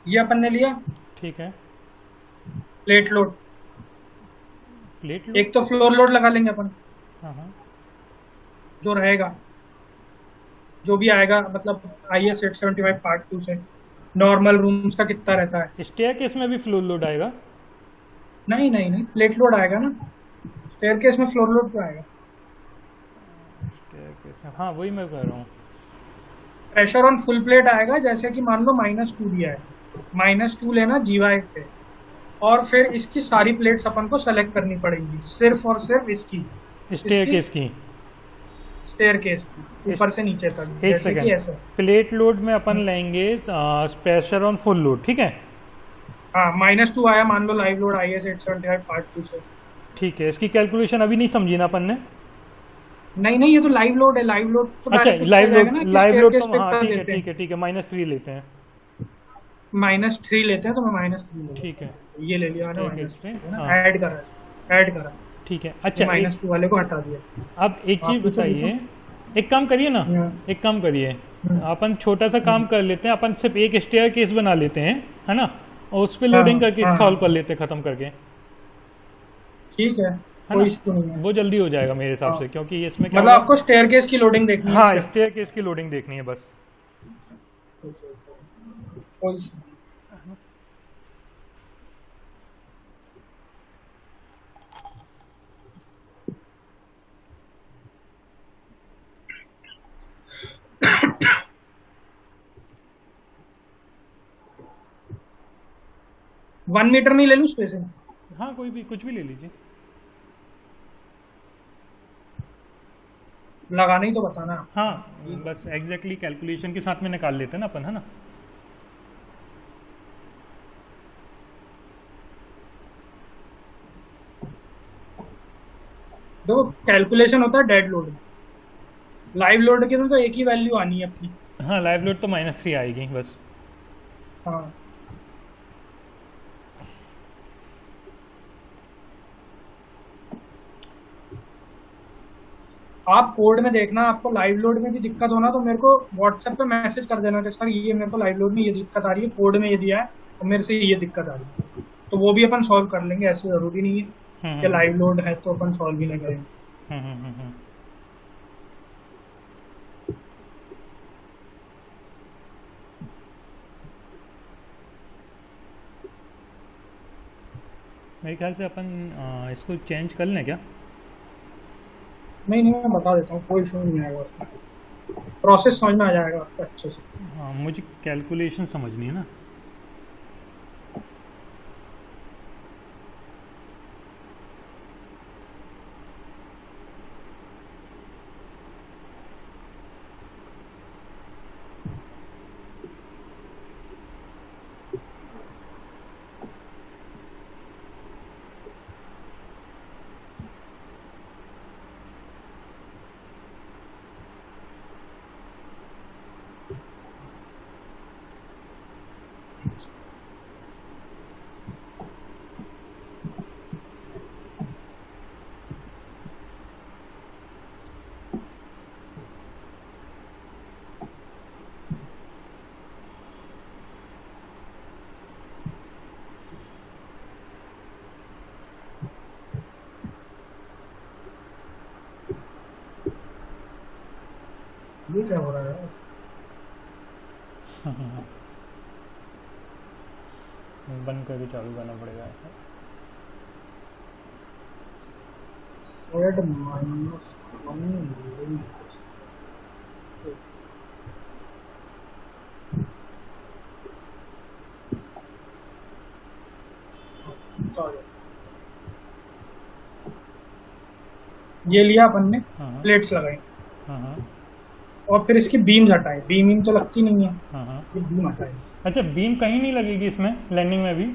Speaker 1: ये अपन ने लिया।
Speaker 2: ठीक है।
Speaker 1: प्लेट लोड,
Speaker 2: प्लेट लोड,
Speaker 1: एक तो फ्लोर लोड लगा लेंगे अपन,
Speaker 2: हाँ हाँ
Speaker 1: जो रहेगा, जो भी आएगा, मतलब IS 875 पार्ट 2 से। नॉर्मल रूम्स का कितना रहता है?
Speaker 2: स्टेयर केस में भी फ्लोर लोड आएगा।
Speaker 1: नहीं नहीं नहीं, प्लेट लोड आएगा ना, स्टेयर केस में फ्लोर लोड तो आएगा।
Speaker 2: स्टेयर केस में, हाँ वही मैं कह रहा हूँ।
Speaker 1: प्रेशर ऑन फुल प्लेट आएगा, जैसे कि मान लो -2 दिया है, -2 लेना GY पे, और फिर इसकी सारी प्लेट्स अपन को सेलेक्ट करनी पड़ेंगी, सिर्फ और सिर्फ इसकी,
Speaker 2: स्टेयर
Speaker 1: इसकी
Speaker 2: केस की,
Speaker 1: स्टेयर केस की, ऊपर से नीचे तक,
Speaker 2: एक
Speaker 1: जैसे कि
Speaker 2: सेकेंड,
Speaker 1: ऐसे।
Speaker 2: प्लेट लोड में अपन लेंगे प्रेशर ऑन फुल लोड, ठीक है।
Speaker 1: हाँ, -2 आया मान लो लाइव लोड IS 875 पार्ट 2 से।
Speaker 2: ठीक है, इसकी कैलकुलेशन अभी नहीं समझी ना अपन ने।
Speaker 1: नहीं नहीं, ये तो लाइव लोड है, लाइव लोड तो
Speaker 2: अच्छा,
Speaker 1: डायरेक्ट
Speaker 2: लाइव लोड,
Speaker 1: ना कि
Speaker 2: लाइव
Speaker 1: स्टेयर
Speaker 2: लोड
Speaker 1: केस
Speaker 2: तो
Speaker 1: पे
Speaker 2: हाँ
Speaker 1: इतना
Speaker 2: ठीक है
Speaker 1: देते
Speaker 2: ठीक
Speaker 1: हैं,
Speaker 2: है ठीक है, -3 लेते हैं।
Speaker 1: -3 लेते हैं, तो मैं -3 ले
Speaker 2: ठीक है,
Speaker 1: लिया। ये ले लिया मैंने
Speaker 2: ठीक है,
Speaker 1: -3,
Speaker 2: ठीक,
Speaker 1: है ना,
Speaker 2: हाँ
Speaker 1: ऐड करा, ऐड करा,
Speaker 2: ठीक है।
Speaker 1: तो
Speaker 2: अच्छा
Speaker 1: -2 वाले को हटा दिया।
Speaker 2: अब एक चीज
Speaker 1: आप पूछो,
Speaker 2: बताइए, एक काम करिए ना,
Speaker 1: हम्म,
Speaker 2: एक काम करिए,
Speaker 1: हम्म,
Speaker 2: अपन छोटा सा काम कर लेते हैं, अपन सिर्फ एक स्टेयर केस बना लेते हैं, है ना, और उस पर
Speaker 1: हाँ
Speaker 2: लोडिंग करके
Speaker 1: हाँ
Speaker 2: सॉल्व कर लेते हैं, खत्म करके,
Speaker 1: ठीक है,
Speaker 2: है
Speaker 1: कोई
Speaker 2: ना।
Speaker 1: इशू नहीं है।
Speaker 2: वो जल्दी हो जाएगा मेरे हिसाब
Speaker 1: हाँ,
Speaker 2: से, क्योंकि इसमें क्या
Speaker 1: मतलब
Speaker 2: होगा।
Speaker 1: आपको स्टेयर केस की लोडिंग देखनी है
Speaker 2: हाँ,
Speaker 1: सिर्फ।
Speaker 2: स्टेयर केस की लोडिंग देखनी है बस।
Speaker 1: कोई इशू नहीं। 1 मीटर नहीं ले लूँ स्पेसिंग?
Speaker 2: हाँ, कोई भी कुछ भी ले लीजिए।
Speaker 1: लगाना ही तो बताना।
Speaker 2: हाँ, बस एग्जैक्टली कैलकुलेशन के साथ में निकाल लेते हैं ना अपन, है ना।
Speaker 1: देखो, कैलकुलेशन होता है डेड लोड, लाइव लोड की तो एक ही वैल्यू आनी है अपनी।
Speaker 2: हाँ, लाइव लोड तो -3 आएगी बस।
Speaker 1: हाँ, आप कोड में देखना, आपको लाइव लोड में भी दिक्कत होना तो मेरे को व्हाट्सएप पे मैसेज कर देना कि सर ये मेरे को लाइव लोड में ये दिक्कत आ रही है, कोड में ये दिया है और मेरे से ये दिक्कत आ रही है, तो वो भी अपन सॉल्व कर लेंगे। ऐसे जरूरी नहीं है कि
Speaker 2: हम्म
Speaker 1: लाइव लोड है तो अपन सॉल्व ही नहीं करेंगे।
Speaker 2: हम्म हम्म हम्म, हम्म। मेरे ख्याल से अपन इसको चेंज कर लें क्या।
Speaker 1: नहीं नहीं, मैं बता देता हूँ, कोई इशू नहीं आएगा उसमें, प्रोसेस समझ में आ जाएगा आपको अच्छे से।
Speaker 2: हाँ, मुझे कैलकुलेशन समझनी है ना।
Speaker 1: क्या हो रहा है?
Speaker 2: बंद करके चालू करना पड़ेगा ऐसा।
Speaker 1: Z माइनस 1 ये लिया अपन ने,
Speaker 2: हाँ
Speaker 1: प्लेट्स लगाई
Speaker 2: हाँ हाँ
Speaker 1: और फिर इसकी बीम्स हटाए। बीम तो लगती नहीं है,
Speaker 2: हाँ हाँ।
Speaker 1: ये बीम हटाए।
Speaker 2: अच्छा, बीम कहीं नहीं लगेगी इसमें, लैंडिंग में भी?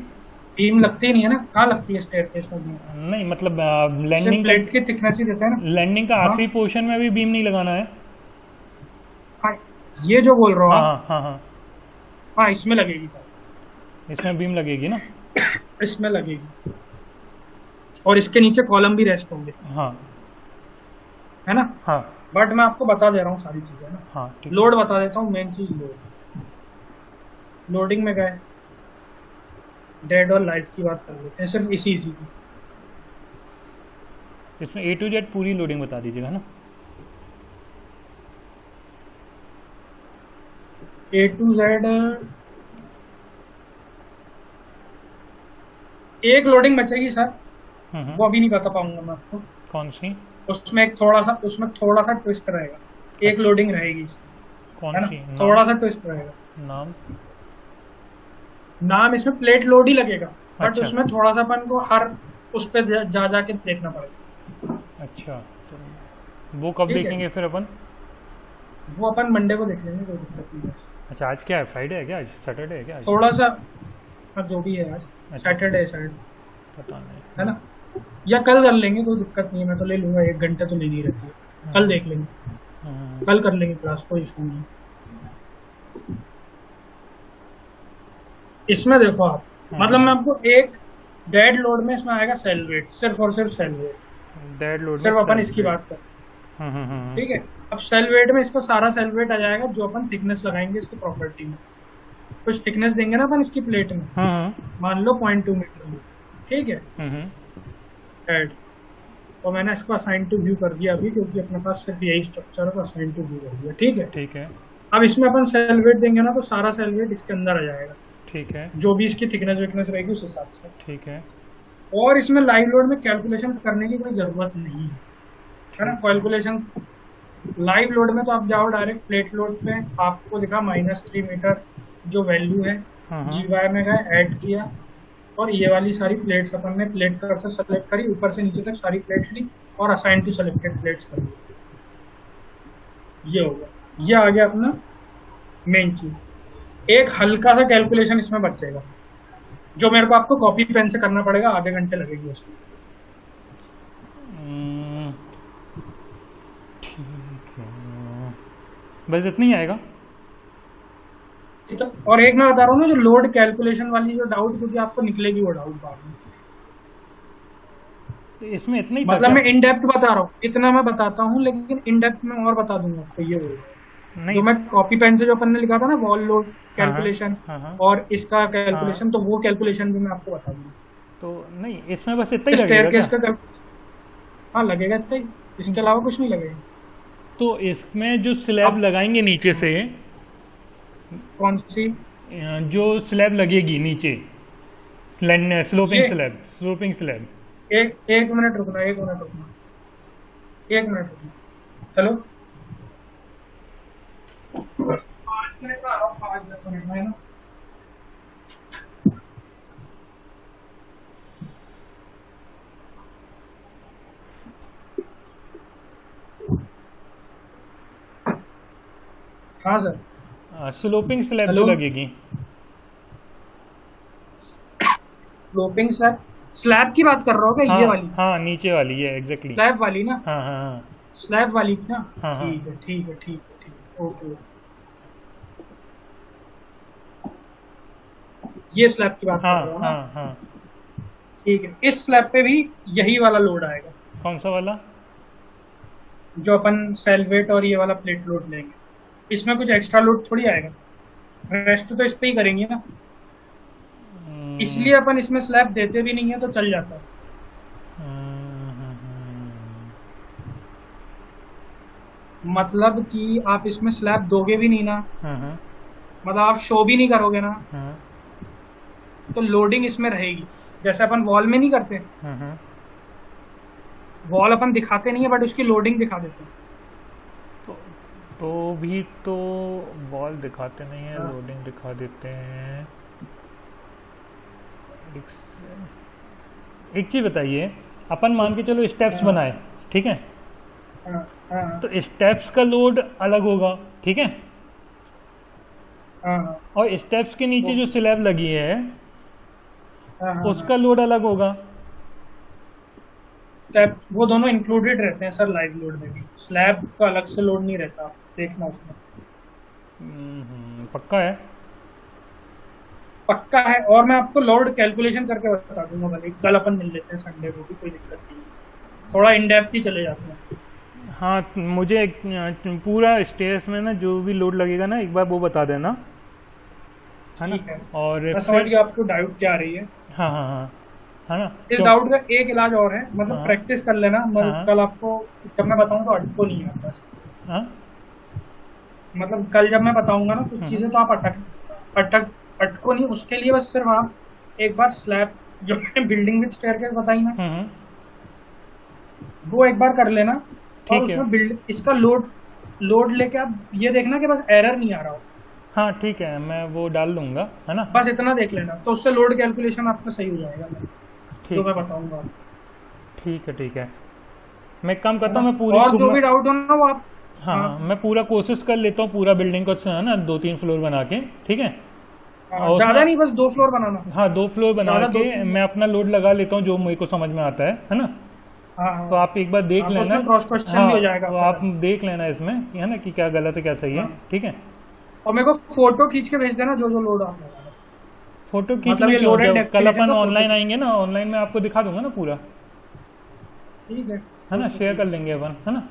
Speaker 1: बीम लगती नहीं है ना, कहाँ लगती है स्टेयरकेस में बीम?
Speaker 2: नहीं मतलब
Speaker 1: सिर्फ
Speaker 2: लैंडिंग का,
Speaker 1: प्लेट की थिकनेस ही देता है ना।
Speaker 2: लैंडिंग का
Speaker 1: हाँ
Speaker 2: आखिरी पोर्शन में भी बीम नहीं लगाना है?
Speaker 1: हाँ, ये जो बोल रहे हो
Speaker 2: हाँ
Speaker 1: आप,
Speaker 2: हाँ हाँ हाँ,
Speaker 1: हाँ इसमें लगेगी सर,
Speaker 2: इसमें बीम लगेगी ना?
Speaker 1: इसमें लगेगी। और इसके नीचे कॉलम भी रेस्ट होंगे,
Speaker 2: हाँ
Speaker 1: है ना।
Speaker 2: हाँ
Speaker 1: बट मैं आपको बता दे रहा हूँ सारी चीजें ना।
Speaker 2: हाँ ठीक।
Speaker 1: लोड बता देता हूँ, मेन चीज लोड। लोडिंग में गए, डेड और लाइफ की बात कर लेते हैं, सिर्फ इसी की।
Speaker 2: इसमें A to Z पूरी लोडिंग बता दीजिएगा ना।
Speaker 1: A to Z एक लोडिंग बचेगी सर, वो अभी नहीं बता पाऊंगा मैं आपको।
Speaker 2: कौन सी?
Speaker 1: उसमें थोड़ा सा ट्विस्ट रहेगा। एक लोडिंग रहेगी इसकी,
Speaker 2: कौन
Speaker 1: है ना,
Speaker 2: सी?
Speaker 1: थोड़ा सा ट्विस्ट रहेगा।
Speaker 2: नाम?
Speaker 1: नाम इसमें प्लेट लोड ही लगेगा, बट
Speaker 2: अच्छा।
Speaker 1: उसमें थोड़ा सा अपन को हर उस पे जा जाके देखना पड़ेगा।
Speaker 2: अच्छा, तो वो कब
Speaker 1: ठीक है।
Speaker 2: देखेंगे फिर अपन?
Speaker 1: वो अपन मंडे को देख लेंगे, कोई दिक्कत नहीं है।
Speaker 2: अच्छा, आज क्या है? फ्राइडे है क्या? आज सैटरडे है क्या? आज
Speaker 1: थोड़ा सा हाँ, जो भी है आज
Speaker 2: अच्छा।
Speaker 1: सैटरडे है शायद,
Speaker 2: पता नहीं।
Speaker 1: है ना, या कल कर लेंगे, कोई दिक्कत नहीं है। मैं तो ले लूंगा, 1 घंटे तो लेनी रहती है। कल देख लेंगे, कल कर लेंगे क्लास, कोई इशू नहीं। इसमें देखो आप, मतलब मैं आपको एक डेड लोड में इसमें आएगा सेल वेट, सिर्फ और सिर्फ सेल वेट।
Speaker 2: डेड लोड
Speaker 1: सिर्फ अपन इसकी बात करें, ठीक है। अब सेल वेट में इसका सारा सेल वेट आ जाएगा, जो अपन थिकनेस लगाएंगे इसकी प्रॉपर्टी में। कुछ थिकनेस देंगे ना अपन इसकी प्लेट में, मान लो 0.2 मीटर में, ठीक है, डेड। तो मैंने इसको असाइन टू व्यू कर दिया अभी, क्योंकि अपने पास सिर्फ यही स्ट्रक्चर है, तो असाइन टू व्यू कर दिया, ठीक है।
Speaker 2: ठीक है
Speaker 1: अब इसमें अपन सेल वेट देंगे ना, तो सारा सेल वेट इसके अंदर आ जाएगा,
Speaker 2: ठीक है
Speaker 1: जो भी इसकी थिकनेस विकनेस रहेगी उस हिसाब से।
Speaker 2: ठीक है।
Speaker 1: और इसमें लाइव लोड में कैलकुलेशन करने की कोई जरूरत नहीं है ना। कैलकुलेशन लाइव लोड में तो आप जाओ डायरेक्ट प्लेट लोड पे, आपको दिखा -3 मीटर जो वैल्यू है, GY में गए, ऐड किया, और ये वाली सारी प्लेट्स अपन ने प्लेट कर से सेलेक्ट करी, ऊपर से नीचे तक सारी प्लेट्स ली और असाइन टू सेलेक्टेड प्लेट्स कर ली। ये हो गया, ये आ गया अपना मेन चीज। एक हल्का सा कैलकुलेशन इसमें बचेगा, जो मेरे को आपको कॉपी पेन से करना पड़ेगा, आधे घंटे लगेगी उसमें।
Speaker 2: ठीक है, बस इतना ही आएगा।
Speaker 1: और एक मैं बता रहा हूँ ना, जो लोड कैलकुलेशन वाली जो डाउट, क्योंकि आपको निकलेगी वो डाउट बाद में।
Speaker 2: तो इसमें इतना ही
Speaker 1: मतलब मैं इन डेप्थ बता रहा हूँ, इतना मैं बताता हूँ, लेकिन इन डेप्थ में और बता दूंगा आपको। ये
Speaker 2: नहीं,
Speaker 1: जो मैं कॉपी पेन से जो अपन ने लिखा था ना, वॉल लोड कैलकुलेशन और इसका कैलकुलेशन, तो वो कैलकुलेशन भी मैं आपको बता दूंगा।
Speaker 2: तो नहीं, इसमें बस इतना ही लगेगा क्या?
Speaker 1: हाँ लगेगा इतना ही, इसके अलावा कुछ नहीं लगेगा।
Speaker 2: तो इसमें जो स्लैब लगाएंगे नीचे से,
Speaker 1: कौन सी?
Speaker 2: जो स्लैब लगेगी नीचे, स्लोपिंग
Speaker 1: ये-
Speaker 2: स्लैब, स्लोपिंग स्लैब।
Speaker 1: एक मिनट रुकना, एक मिनट रुकना, एक मिनट रुकना। हेलो, 5 मिनट में आ रहा हूँ, 5-10 मिनट में, है ना। हाँ सर,
Speaker 2: स्लोपिंग स्लैब जो
Speaker 1: हेलो?
Speaker 2: लगेगी,
Speaker 1: स्लोपिंग स्लैब, स्लैब की बात कर रहा हो क्या? ये वाली?
Speaker 2: हाँ नीचे वाली, ये एग्जैक्टली
Speaker 1: स्लैब वाली ना?
Speaker 2: हाँ हाँ हाँ
Speaker 1: स्लैब वाली ना?
Speaker 2: हाँ, हाँ।
Speaker 1: ठीक है ठीक है ठीक है ठीक है, ओके। ये स्लैब की बात कर
Speaker 2: हाँ
Speaker 1: रहे हो ना?
Speaker 2: हाँ हाँ।
Speaker 1: ठीक है, इस स्लैब पे भी यही वाला लोड आएगा,
Speaker 2: कौन सा वाला?
Speaker 1: जो अपन सेल वेट और ये वाला प्लेट लोड लेंगे। इसमें कुछ एक्स्ट्रा लोड थोड़ी आएगा, रेस्ट तो इस पे ही करेंगे ना। इसलिए अपन इसमें स्लैब देते भी नहीं है, तो चल जाता है। मतलब कि आप इसमें स्लैब दोगे भी नहीं ना,
Speaker 2: हाँ
Speaker 1: मतलब आप शो भी नहीं करोगे ना,
Speaker 2: हाँ
Speaker 1: तो लोडिंग इसमें रहेगी। जैसे अपन वॉल में नहीं करते,
Speaker 2: हाँ।
Speaker 1: वॉल अपन दिखाते नहीं है बट उसकी लोडिंग दिखा देते हैं।
Speaker 2: तो तो भी तो बॉल दिखाते नहीं है,
Speaker 1: हाँ
Speaker 2: लोडिंग दिखा देते हैं। एक चीज़ बताइए, अपन मान के चलो स्टेप्स
Speaker 1: हाँ
Speaker 2: बनाए, ठीक है?
Speaker 1: हाँ हाँ
Speaker 2: तो स्टेप्स का लोड अलग होगा, ठीक है?
Speaker 1: हाँ हाँ,
Speaker 2: और स्टेप्स के नीचे
Speaker 1: वो
Speaker 2: जो स्लैब लगी है
Speaker 1: हाँ हाँ हाँ।
Speaker 2: उसका लोड अलग होगा।
Speaker 1: स्लैब वो दोनों इंक्लूडेड रहते हैं सर, लाइव लोड में भी स्लैब का अलग से लोड नहीं रहता, आप देखना उसमें।
Speaker 2: पक्का है?
Speaker 1: पक्का है, और मैं आपको लोड कैलकुलेशन करके बता दूंगा, भले कल अपन मिल लेते हैं संडे को भी, कोई दिक्कत नहीं है। थोड़ा इन डेप्थ ही चले जाते हैं।
Speaker 2: हाँ, मुझे पूरा स्टेयर्स में ना जो भी लोड लगेगा ना एक बार वो बता देना, है ना?
Speaker 1: ठीक है,
Speaker 2: और
Speaker 1: मैं समझ
Speaker 2: फिर
Speaker 1: गया आपको डाउट क्या आ रही है।
Speaker 2: हाँ हाँ हाँ, है ना?
Speaker 1: इस
Speaker 2: क्यों?
Speaker 1: डाउट का एक इलाज और है, मतलब
Speaker 2: हाँ
Speaker 1: प्रैक्टिस कर लेना, मतलब
Speaker 2: हाँ
Speaker 1: कल आपको जब मैं बताऊं तो अटको नहीं आता।
Speaker 2: हाँ।
Speaker 1: मतलब कल जब मैं बताऊंगा ना कुछ
Speaker 2: हम्म
Speaker 1: चीजें, तो आप अटक अटको नहीं, उसके लिए बस सिर्फ आप एक बार स्लैब जो मैंने बिल्डिंग विद स्टेयरकेस बताई ना,
Speaker 2: हम्म।
Speaker 1: वो एक बार कर लेना। और
Speaker 2: ठीक है।
Speaker 1: उसमें बिल्ड इसका लोड लोड लेके आप ये देखना कि बस एरर नहीं आ रहा हो,
Speaker 2: हाँ ठीक है, मैं वो डाल दूंगा, है ना?
Speaker 1: बस इतना देख लेना, तो उससे लोड कैलकुलेशन आपका सही हो जाएगा, जो
Speaker 2: ठीक
Speaker 1: मैं
Speaker 2: है
Speaker 1: बताऊंगा।
Speaker 2: ठीक है ठीक है। मैं एक काम
Speaker 1: है
Speaker 2: करता
Speaker 1: ना,
Speaker 2: हूँ, मैं पूरी
Speaker 1: और जो भी डाउट हो ना वो आप।
Speaker 2: हाँ
Speaker 1: हाँ
Speaker 2: हाँ, मैं पूरा कोशिश कर लेता हूँ पूरा बिल्डिंग को, है ना, 2-3 फ्लोर बना के, ठीक है?
Speaker 1: हाँ,
Speaker 2: और
Speaker 1: ज्यादा
Speaker 2: उसमें
Speaker 1: नहीं, बस 2 फ्लोर बनाना।
Speaker 2: हाँ 2 फ्लोर बना
Speaker 1: ज्यादा दो
Speaker 2: के
Speaker 1: तीन
Speaker 2: मैं अपना लोड लगा लेता हूँ जो मेरे को समझ में आता है ना?
Speaker 1: हाँ हाँ
Speaker 2: तो आप एक बार देख
Speaker 1: हाँ, तो
Speaker 2: लेना।
Speaker 1: उसमें क्रॉस क्वेश्चन भी
Speaker 2: हाँ,
Speaker 1: हो जाएगा
Speaker 2: तो
Speaker 1: आपका
Speaker 2: आप
Speaker 1: कल।
Speaker 2: देख लेना इसमें, है ना, कि क्या गलत है क्या सही है,
Speaker 1: हाँ,
Speaker 2: ठीक है?
Speaker 1: और मेरे को फोटो खींच के भेज देना जो जो लोड आप लगा रहे हो।
Speaker 2: फोटो खींच
Speaker 1: मतलब
Speaker 2: लूँ
Speaker 1: ये
Speaker 2: क्यों?
Speaker 1: लोड एंड
Speaker 2: जब कल
Speaker 1: डेफिनेशन
Speaker 2: अपन
Speaker 1: का फोटो।
Speaker 2: ऑनलाइन आएंगे ना, ऑनलाइन में आपको दिखा दूंगा ना पूरा,
Speaker 1: ठीक है,
Speaker 2: है ना?
Speaker 1: ठीक है,
Speaker 2: शेयर कर
Speaker 1: ठीक
Speaker 2: लेंगे अपन, है ना?
Speaker 1: है,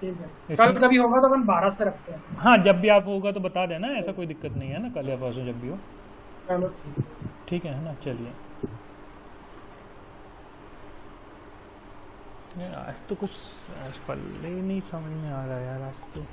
Speaker 1: ठीक है। कल
Speaker 2: इसमें
Speaker 1: कभी होगा तो अपन 12 से रखते हैं।
Speaker 2: हाँ, जब भी आप होगा तो बता देना, ऐसा कोई दिक्कत नहीं है ना, कल या परसों जब भी हो।
Speaker 1: चलो ठीक है।
Speaker 2: ठीक है ना? चलिए। यार आज तो कुछ, आज पल्ले ही नहीं समझ में आ रहा यार आज तो।